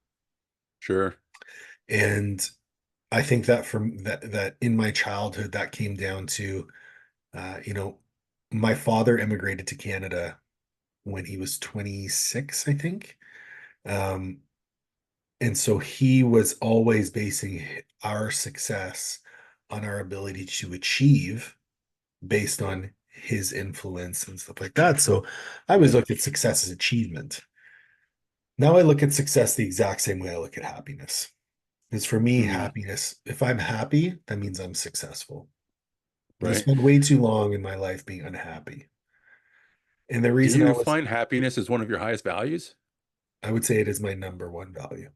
Sure. And I think that that in my childhood that came down to you know, my father immigrated to Canada when he was 26, I think. Um, and so he was always basing our success on our ability to achieve based on his influence and stuff like that. So I always Right. looked at success as achievement. Now I look at success the exact same way I look at happiness. Because for me, Mhm. happiness, if I'm happy, that means I'm successful. And I Right. spent way too long in my life being unhappy. And the Do reason you find happiness as one of your highest values? I would say it is my number one value.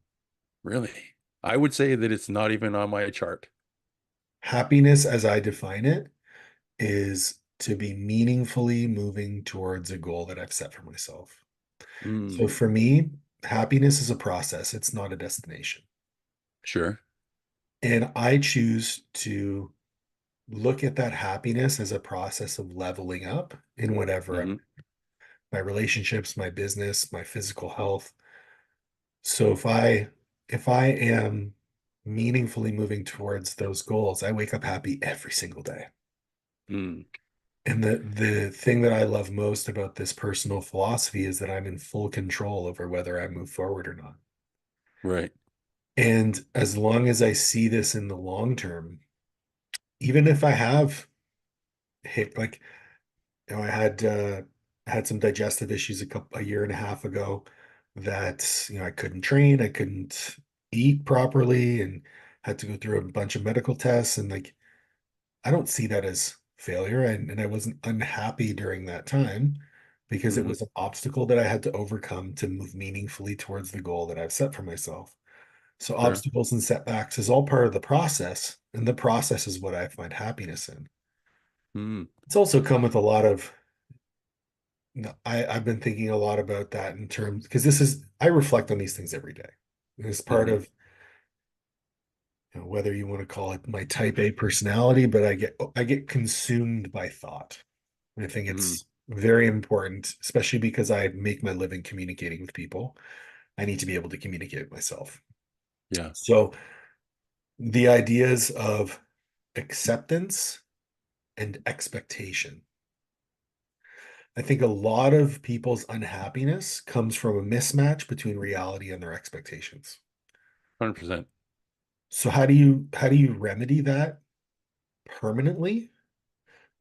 Really? I would say that it's not even on my chart. Happiness, as I define it, is to be meaningfully moving towards a goal that I've set for myself. So Mm, for me, happiness is a process, it's not a destination. sure. And I choose to look at that happiness as a process of leveling up in whatever Hmm. my relationships, my business, my physical health. So if I am meaningfully moving towards those goals, I wake up happy every single day. Mm, And the thing that I love most about this personal philosophy is that I'm in full control over whether I move forward or not. right. And as long as I see this in the long term, even if I have hit like I had some digestive issues a year and a half ago that I couldn't train, I couldn't eat properly, and had to go through a bunch of medical tests. And like I don't see that as failure. And I wasn't unhappy during that time because it Hmm. was an obstacle that I had to overcome to move meaningfully towards the goal that I've set for myself. So Sure. obstacles and setbacks is all part of the process, and the process is what I find happiness in. Mm, It's also come with a lot of I've been thinking a lot about that in terms because I reflect on these things every day. And it's part hmm. of whether you want to call it my type A personality, but I get consumed by thought. I think Mm, Very important, especially because I make my living communicating with people. I need to be able to communicate with myself. Yeah, So the ideas of acceptance and expectation. I think a lot of people's unhappiness comes from a mismatch between reality and their expectations. 100%. So how do you remedy that permanently?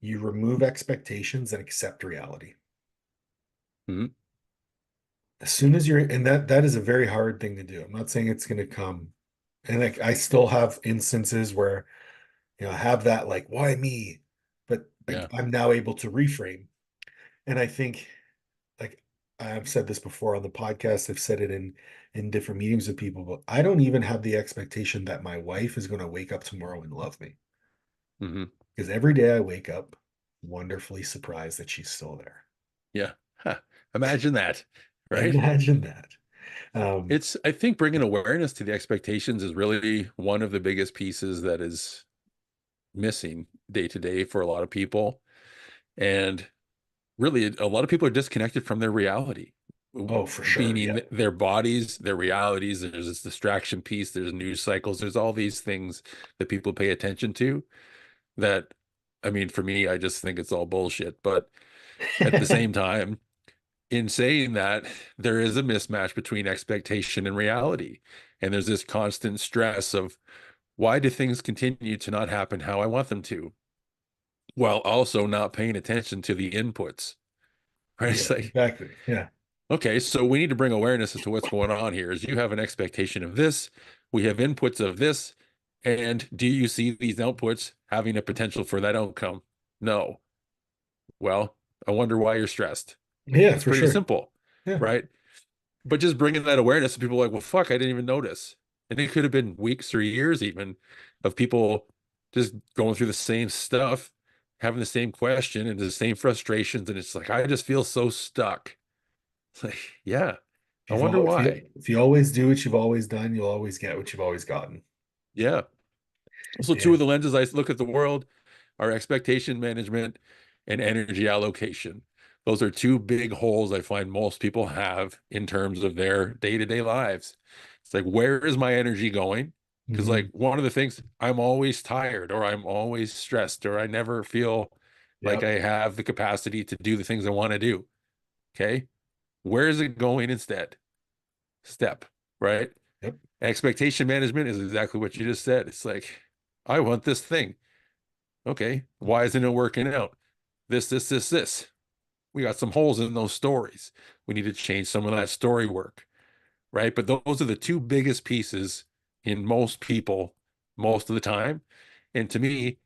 You remove expectations and accept reality. Hmm. As soon as you're, and that is a very hard thing to do. I'm not saying it's going to come. And like I still have instances where, I have that like, why me? But Yeah. I'm now able to reframe. And I think like I've said this before on the podcast, I've said it in different meetings with people, but I don't even have the expectation that my wife is going to wake up tomorrow and love me. Hmm. Because every day I wake up wonderfully surprised that she's still there. Yeah. Huh. Imagine that, right? Imagine that. Um, I think bringing awareness to the expectations is really one of the biggest pieces that is missing day to day for a lot of people. And really, a lot of people are disconnected from their reality, oh, for sure. meaning Yeah. their bodies, their realities. There's this distraction piece, there's news cycles, there's all these things that people pay attention to that, I mean, for me, I just think it's all bullshit. But at the same time, in saying that, there is a mismatch between expectation and reality. And there's this constant stress of why do things continue to not happen how I want them to, while also not paying attention to the inputs, right? Yeah, It's like, exactly. Yeah. okay, so we need to bring awareness as to what's going on here. Is you have an expectation of this, we have inputs of this, and do you see these outputs having a potential for that outcome? No. Well, I wonder why you're stressed. Yeah, It's for pretty sure. simple, Yeah. right? But just bringing that awareness to people like, well, fuck, I didn't even notice. And it could have been weeks or years even of people just going through the same stuff, having the same question and the same frustrations. And it's like, I just feel so stuck. It's like, yeah, If I you've wonder al- why. if you always do what you've always done, you'll always get what you've always gotten. Yeah. So two of And the lenses I look at the world are expectation management and energy allocation. Those are two big holes I find most people have in terms of their day-to-day lives. It's like, where is my energy going? Because like mhm, one of the things, I'm always tired or I'm always stressed or I never feel like yep, I have the capacity to do the things I want to do. Okay. Where is it going instead? Step, right? yep, Expectation management is exactly what you just said. It's like, I want this thing. Okay, why isn't it working out? This. We got some holes in those stories. We need to change some of that story work, right? But those are the two biggest pieces in most people most of the time. And to me,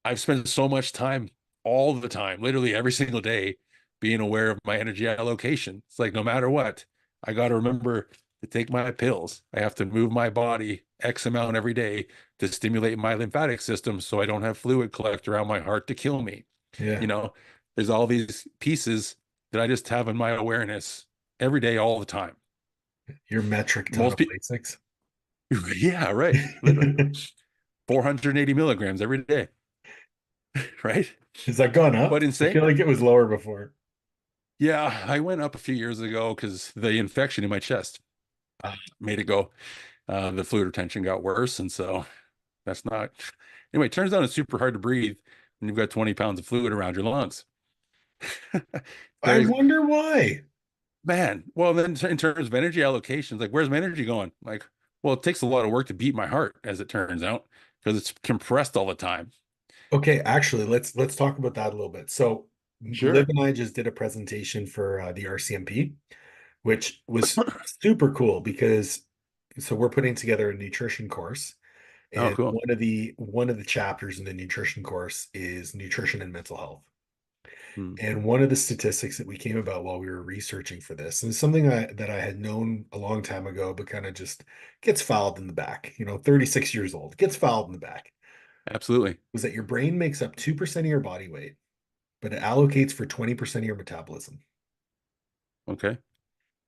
I've spent so much time all the time, literally every single day, being aware of my energy allocation. It's like no matter what, I got to remember to take my pills. I have to move my body X amount every day to stimulate my lymphatic system so I don't have fluid collect around my heart to kill me. yeah. You know, there's all these pieces that I just have in my awareness every day, all the time. Your metric ton Most of people, Lasix. yeah, right. Literally 480 milligrams every day, right? Has that gone But up? I insane. feel like it was lower before. Yeah, I went up a few years ago because the infection in my chest Ah, made it go. The fluid retention got worse, and so that's not. Anyway, it turns out it's super hard to breathe when you've got 20 pounds of fluid around your lungs. I Very, wonder why. man. Well, then in terms of energy allocations, like where's my energy going? Like, well, it takes a lot of work to beat my heart, as it turns out, because it's compressed all the time. Okay, actually, let's talk about that a little bit. So, Liv Sure. and I just did a presentation for the RCMP, which was super cool because so we're putting together a nutrition course, Oh, and cool. one of the chapters in the nutrition course is nutrition and mental health. Hmm. And one of the statistics that we came about while we were researching for this, and it's something that I had known a long time ago, but kind of just gets filed in the back, 36 years old, gets filed in the back, Absolutely. was that your brain makes up 2% of your body weight, but it allocates for 20% of your metabolism. Okay.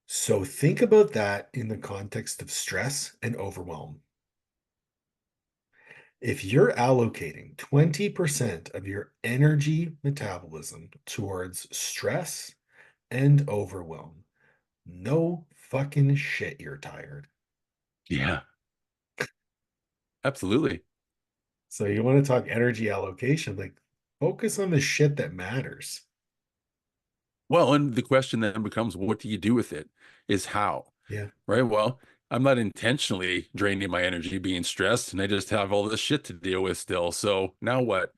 So think about that in the context of stress and overwhelm. If you're allocating 20% of your energy metabolism towards stress and overwhelm, no fucking shit, you're tired. Yeah, absolutely. So you want to talk energy allocation, like focus on the shit that matters. Well, and the question then becomes, what do you do with it? Is how, Yeah. right? Well, I'm not intentionally draining my energy being stressed, and I just have all this shit to deal with still. So now what?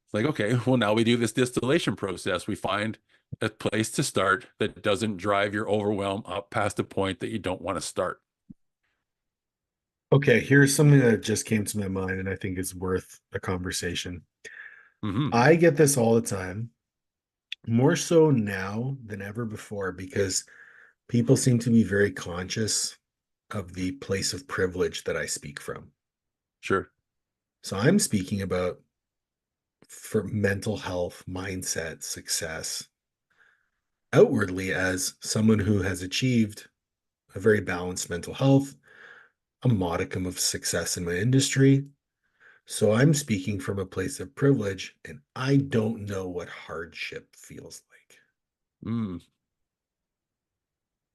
It's like, okay, well, now we do this distillation process. We find a place to start that doesn't drive your overwhelm up past the point that you don't want to start. Okay, here's something that just came to my mind and I think is worth a conversation. Hmm. I get this all the time, more so now than ever before, because people seem to be very conscious of the place of privilege that I speak from. Sure. So I'm speaking about for mental health, mindset, success, outwardly as someone who has achieved a very balanced mental health, a modicum of success in my industry. So I'm speaking from a place of privilege, and I don't know what hardship feels like. Mm,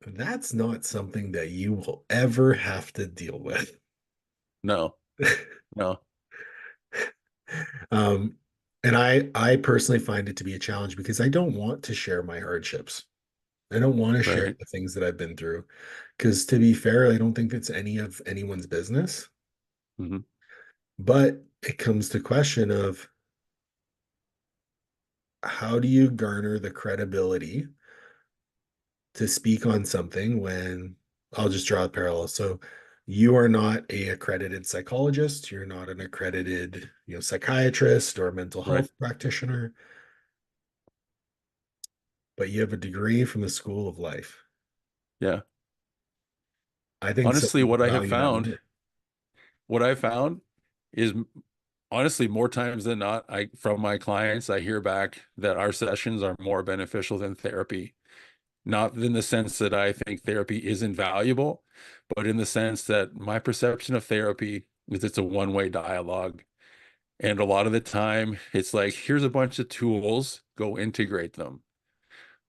That's not something that you will ever have to deal with. no, no, um, and I personally find it to be a challenge because I don't want to share my hardships. I don't want to share right. the things that I've been through because, to be fair, I don't think it's any of anyone's business. Hmm. But it comes to question of how do you garner the credibility to speak on something when I'll just draw a parallel. So you are not a accredited psychologist, you're not an accredited, psychiatrist or mental Right. health practitioner, but you have a degree from the School of Life. Yeah. I think some Honestly, people value that more. what I found is honestly more times than not, I from my clients, I hear back that our sessions are more beneficial than therapy. Not in the sense that I think therapy is invaluable, but in the sense that my perception of therapy is it's a one-way dialogue. And a lot of the time, it's like, here's a bunch of tools, go integrate them.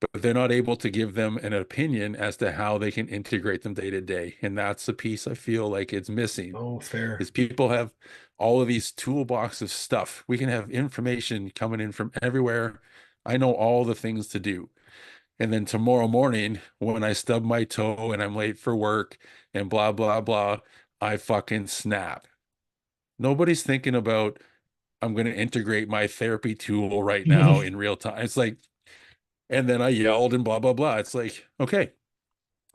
But they're not able to give them an opinion as to how they can integrate them day to day. And that's the piece I feel like it's missing Oh, fair. is people have all of these toolbox of stuff. We can have information coming in from everywhere. I know all the things to do. And then tomorrow morning, when I stub my toe and I'm late for work and blah, blah, blah, I fucking snap. Nobody's thinking about, I'm going to integrate my therapy tool right now in real time. It's like, and then I yelled and blah, blah, blah. It's like, okay,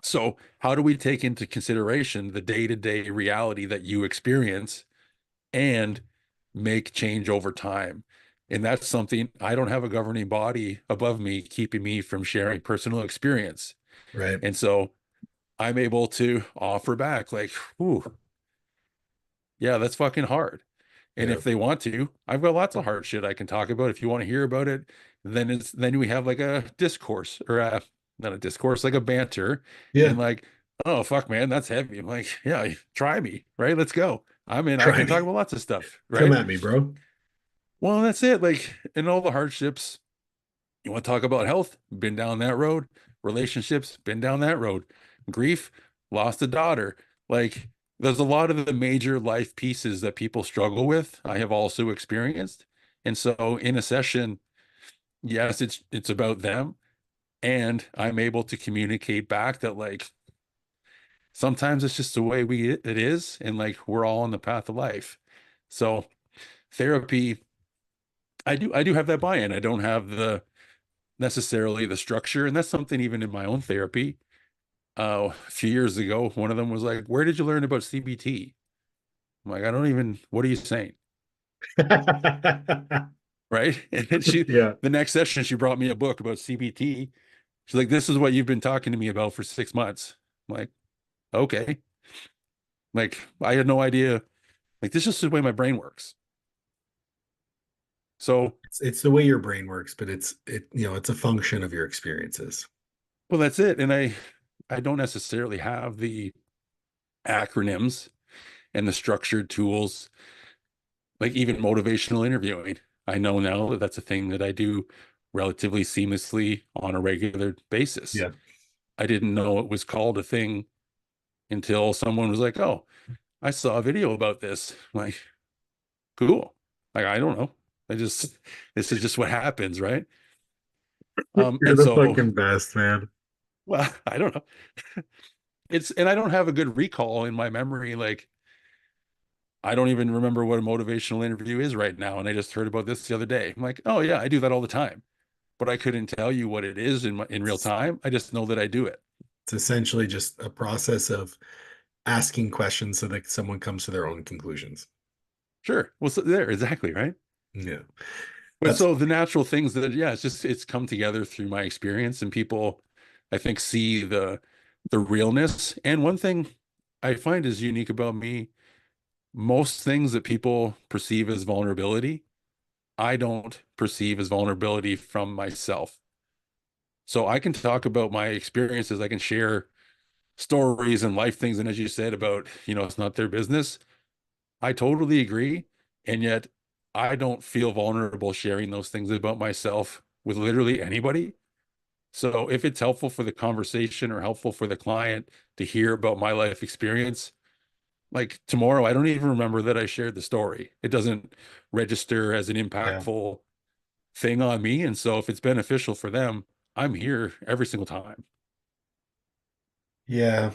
so how do we take into consideration the day-to-day reality that you experience and make change over time? And that's something I don't have a governing body above me keeping me from sharing personal experience. Right. And so I'm able to offer back like, whew, yeah, that's fucking hard. And Yeah. if they want to, I've got lots of hard shit I can talk about. If you want to hear about it, then we have like a discourse or not a discourse, like a banter. And Yeah. like, oh fuck, man, that's heavy. I'm like, yeah, try me, right? Let's go. I'm in, I Try can talk me. about lots of stuff, Come right? at me, bro. Well, that's it. Like in all the hardships, you want to talk about health? Been down that road. Relationships? Been down that road. Grief? Lost a daughter. Like, there's a lot of the major life pieces that people struggle with. I have also experienced. And so in a session, yes, it's about them. And I'm able to communicate back that like sometimes it's just the way it is, and like we're all on the path of life. So therapy, I do have that buy-in. I don't have the necessarily the structure. And that's something even in my own therapy. A few years ago, one of them was like, where did you learn about CBT? I'm like, I don't even, what are you saying? Right. And then Yeah. the next session, she brought me a book about CBT. She's like, this is what you've been talking to me about for 6 months. I'm like, okay. Like, I had no idea. Like, this is just the way my brain works. So, It's the way your brain works, but it's a function of your experiences. well, that's it. And I don't necessarily have the acronyms and the structured tools Like even motivational interviewing. I know now that that's a thing that I do relatively seamlessly on a regular basis. Yeah. I didn't know it was called a thing until someone was like, "Oh, I saw a video about this." I'm like, cool. Like, I don't know. I just, this is just what happens, right? You're And the so, fucking best, man. well, I don't know. And I don't have a good recall in my memory. Like, I don't even remember what a motivational interview is right now. And I just heard about this the other day. I'm like, oh yeah, I do that all the time. But I couldn't tell you what it is in real time. I just know that I do it. It's essentially just a process of asking questions so that someone comes to their own conclusions. Sure. Well, so there, exactly, right? Yeah. But That's so the natural things that, yeah, it's come together through my experience, and people, I think, see the realness. And one thing I find is unique about me, most things that people perceive as vulnerability, I don't perceive as vulnerability from myself. So I can talk about my experiences, I can share stories and life things, and as you said about, it's not their business. I totally agree. And yet I don't feel vulnerable sharing those things about myself with literally anybody. So if it's helpful for the conversation or helpful for the client to hear about my life experience, like tomorrow, I don't even remember that I shared the story. It doesn't register as an yeah. impactful thing on me. And so if it's beneficial for them, I'm here every single time. Yeah.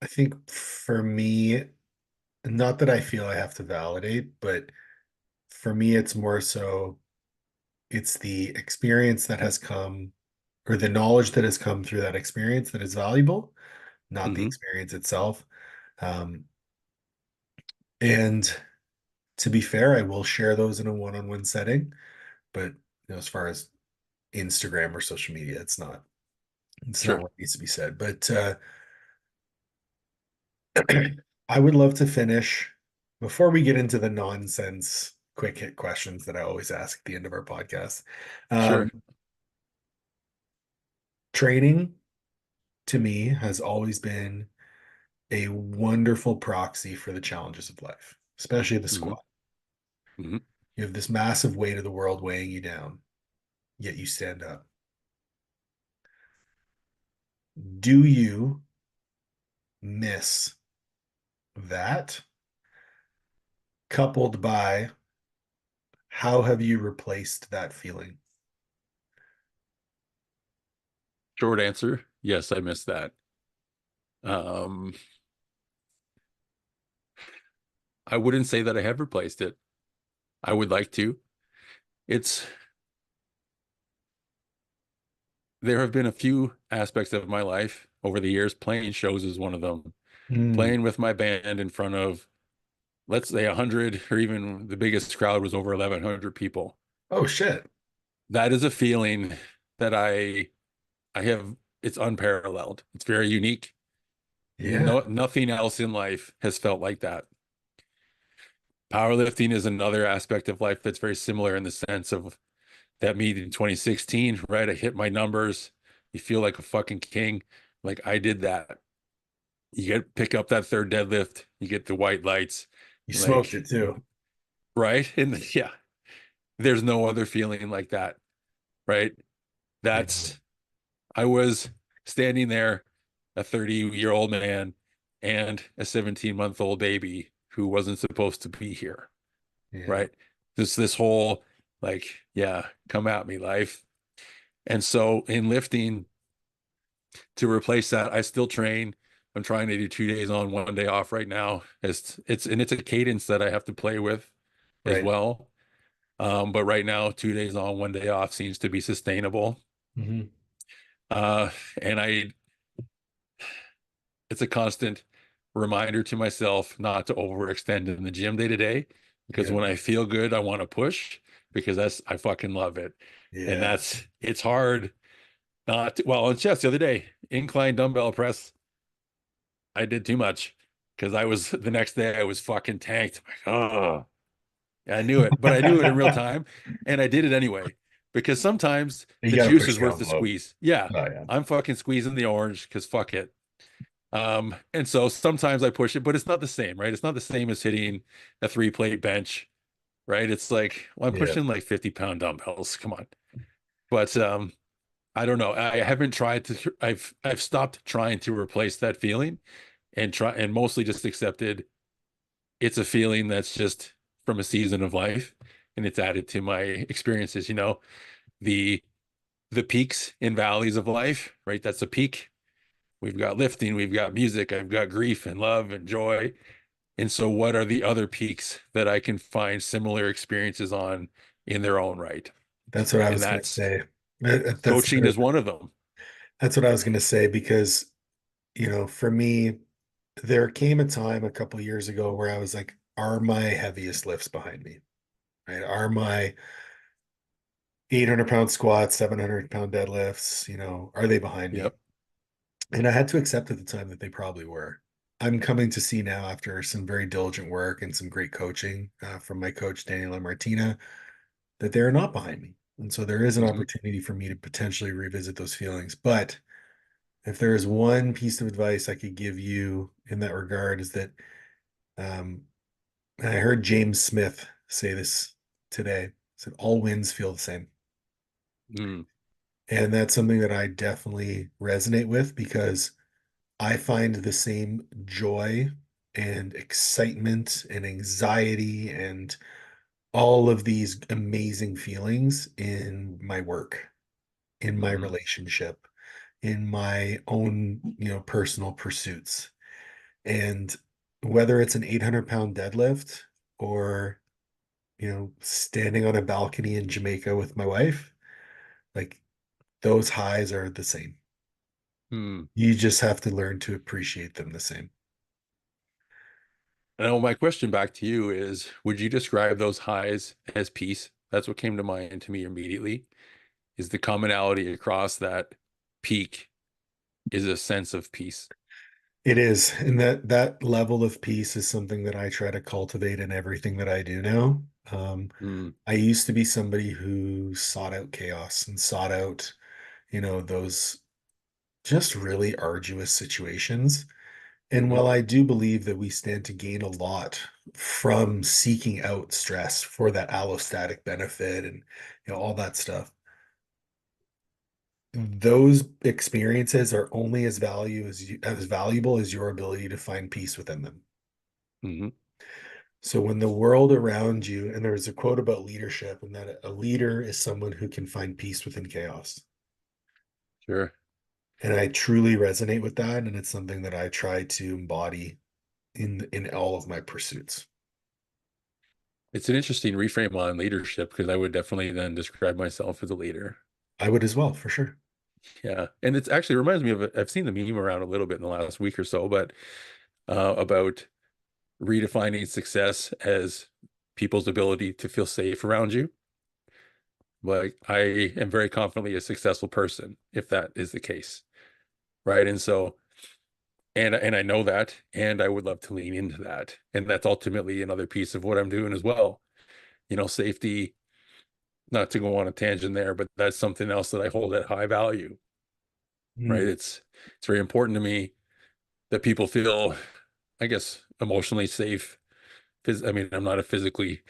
I think for me, not that I feel I have to validate, but for me, it's more so it's the experience that has come or the knowledge that has come through that experience that is valuable, not the Hmm. experience itself. Um, and to be fair, I will share those in a one-on-one setting, but as far as Instagram or social media, it's not Sure. what needs to be said. But I would love to finish before we get into the nonsense quick hit questions that I always ask at the end of our podcast. Sure. Um, Training to me has always been a wonderful proxy for the challenges of life, especially the Hmm. squat. Hmm. You have this massive weight of the world weighing you down, yet you stand up. Do you miss that? Coupled by how have you replaced that feeling? Short answer, yes, I missed that. Um, I wouldn't say that I have replaced it. I would like to. It's There have been a few aspects of my life over the years. Playing shows is one of them. Mm. Playing with my band in front of, let's say, 100, or even the biggest crowd was over 1,100 people. Oh shit. That is a feeling that I have. It's unparalleled. It's very unique. Yeah. Nothing else in life has felt like that. Powerlifting is another aspect of life that's very similar in the sense of that meet in 2016, right? I hit my numbers. You feel like a fucking king. Like I did that. You get pick up that third deadlift, you get the white lights, You smoked like it too. right? And yeah, there's no other feeling like that, right? Yeah. That's I was standing there, a 30-year-old man and a 17-month-old baby who wasn't supposed to be here, Yeah. right? This whole like, yeah, come at me life. And so in lifting, to replace that, I still train. I'm trying to do 2 days on, 1 day off right now. It's a cadence that I have to play with as Right. well. But right now, 2 days on, 1 day off seems to be sustainable. Hmm. Uh, and it's a constant reminder to myself not to overextend in the gym day to day, because Yeah. when I feel good, I want to push because I fucking love it. And Yeah. it's hard not to, well, on chest the other day, incline dumbbell press. I did too much because I was the next day I was fucking tanked. I'm like, oh, I knew it, but I knew it in real time, and I did it anyway because sometimes You the got to juice push is the worth the envelope. squeeze. Yeah, Oh yeah. I'm fucking squeezing the orange because fuck it. And so sometimes I push it, but it's not the same, right? It's not the same as hitting a 3 plate bench, right? It's like, well, I'm Yeah, pushing like 50-pound dumbbells. Come on. But I don't know. I haven't tried to, I've stopped trying to replace that feeling and try and mostly just accepted it's a feeling that's just from a season of life and it's added to my experiences, the the peaks and valleys of life, right? That's a peak. We've got lifting, we've got music, I've got grief and love and joy. And so what are the other peaks that I can find similar experiences on in their own right? that's what I And was going to that's say. coaching is one of them. That's what I was going to say because, for me, there came a time a couple years ago where I was like, are my heaviest lifts behind me? Right? Are my 800-pound squats, 700-pound deadlifts, are they behind me? Yep. And I had to accept at the time that they probably were. I'm coming to see now after some very diligent work and some great coaching from my coach, Daniela Martina, that they're not behind me. And so there is an Hmm. opportunity for me to potentially revisit those feelings. But if there is one piece of advice I could give you in that regard is that um, and I heard James Smith say this today. He said all winds feel the same. Mm. And that's something that I definitely resonate with because I find the same joy and excitement and anxiety and all of these amazing feelings in my work, in my Hmm. relationship, in my own, personal pursuits. And whether it's an 800-pound deadlift or, standing on a balcony in Jamaica with my wife, like those highs are the same. Hmm. You just have to learn to appreciate them the same. Now, my question back to you is, would you describe those highs as peace? That's what came to mind to me immediately, is the commonality across that peak is a sense of peace. It is. And that level of peace is something that I try to cultivate in everything that I do now. Mm. I used to be somebody who sought out chaos and sought out, those just really arduous situations. And Hmm. while I do believe that we stand to gain a lot from seeking out stress for that allostatic benefit and all that stuff, those experiences are only as valuable as your ability to find peace within them. Hmm. So when the world around you, and there's a quote about leadership, and that a leader is someone who can find peace within chaos. Sure. And I truly resonate with that, and it's something that I try to embody in all of my pursuits. It's an interesting reframe on leadership because I would definitely then describe myself as a leader. I would as well, for sure. Yeah. And it's actually reminds me of I've seen the meme around a little bit in the last week or so, but about redefining success as people's ability to feel safe around you. Like I am very confidently a successful person if that is the case, right? And so and I know that and I would love to lean into that. And that's ultimately another piece of what I'm doing as well. Safety, not to go on a tangent there, but that's something else that I hold at high value, right? Mm, It's very important to me that people feel, I guess, emotionally safe. I mean, I'm not a physically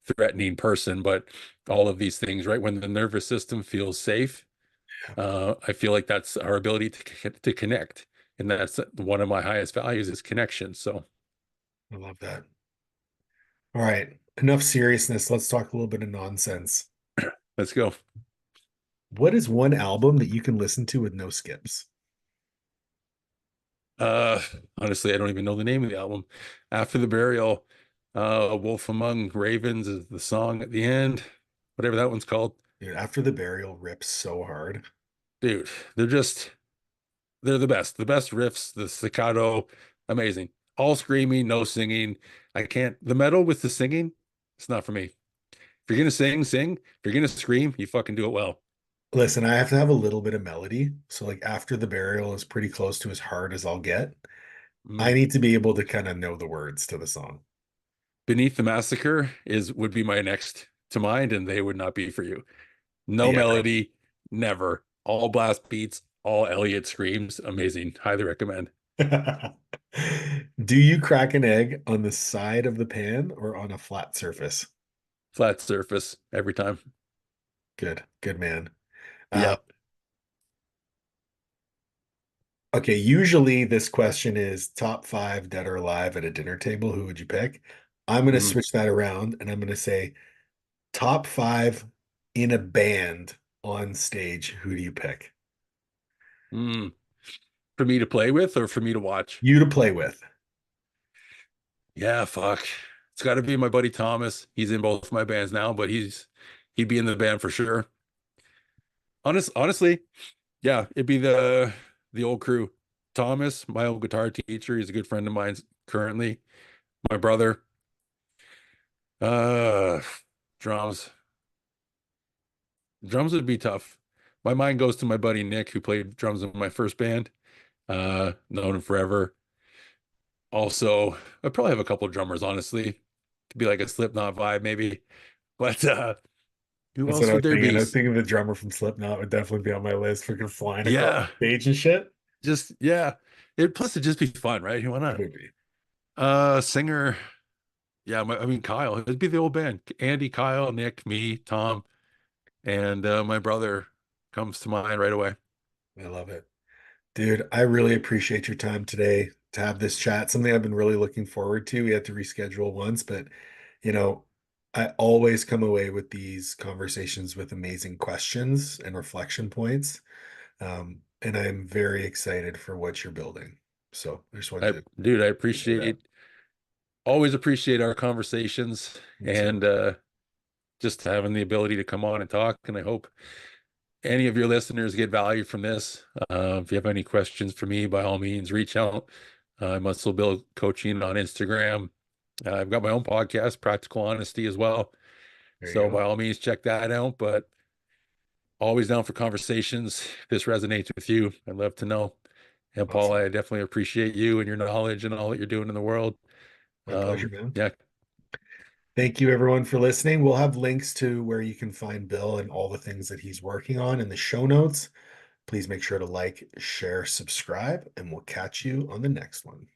threatening person, but all of these things, right? When the nervous system feels safe, I feel like that's our ability to connect, and that's one of my highest values is connection. So I love that. All right, enough seriousness. Let's talk a little bit of nonsense. let's go. What is one album that you can listen to with no skips? Uh, Honestly, I don't even know the name of the album. After the Burial, Wolf Among Ravens is the song at the end, whatever that one's called. Dude, After the Burial rips so hard. Dude, they're just they're the best. The best riffs, the staccato, amazing. All screaming, no singing. I can't. The metal with the singing, it's not for me. If you're gonna sing, sing. If you're gonna scream, you fucking do it well. Listen, I have to have a little bit of melody. So, like, After the Burial is pretty close to as hard as I'll get. I Mm. need to be able to kind of know the words to the song. Beneath the Massacre is would be my next to mind, and they would not be for you. No Yeah, melody, never. All blast beats, all Elliott screams. Amazing. Highly recommend. Do you crack an egg on the side of the pan or on a flat surface? Flat surface every time. Good, good man. Uh, Yeah. okay, usually this question is top five dead or alive at a dinner table. Who would you pick? I'm going to Mm, switch that around and I'm going to say top five in a band on stage. Who do you pick? mm. For me to play with or for me to watch? You to play with. Yeah, fuck. It's got to be my buddy Thomas. He's in both my bands now, but he'd be in the band for sure. Honestly, yeah, it'd be the old crew. Thomas, my old guitar teacher, he's a good friend of mine currently. My brother, uh, drums. Drums would be tough. My mind goes to my buddy Nick, who played drums in my first band. Known him forever. Also, I probably have a couple of drummers, honestly, to be like a Slipknot vibe, maybe. But who That's what else I would was there thinking. I be? was thinking the drummer from Slipknot would definitely be on my list for flying across Yeah, the stage and shit. just yeah. It plus it'd just be fun, right? Why It not? would be. Singer. Yeah, I mean Kyle. It'd be the old band. Andy, Kyle, Nick, me, Tom, and my brother comes to mind right away. I love it. Dude, I really appreciate your time today to have this chat. Something I've been really looking forward to. We had to reschedule once, but you know, I always come away with these conversations with amazing questions and reflection points. And I'm very excited for what you're building. So I just wanted I to dude, I say that. always appreciate our conversations Me too. and just having the ability to come on and talk. And I hope any of your listeners get value from this. If you have any questions for me, by all means, reach out. I'm Muscle Build Coaching on Instagram. I've got my own podcast, Practical Honesty, as well. There you So go. by all means, check that out. But always down for conversations. If this resonates with you, I'd love to know. And Paul, Awesome. I definitely appreciate you and your knowledge and all that you're doing in the world. My pleasure, man. Yeah, Thank you, everyone, for listening. We'll have links to where you can find Bill and all the things that he's working on in the show notes. Please make sure to like, share, subscribe, and we'll catch you on the next one.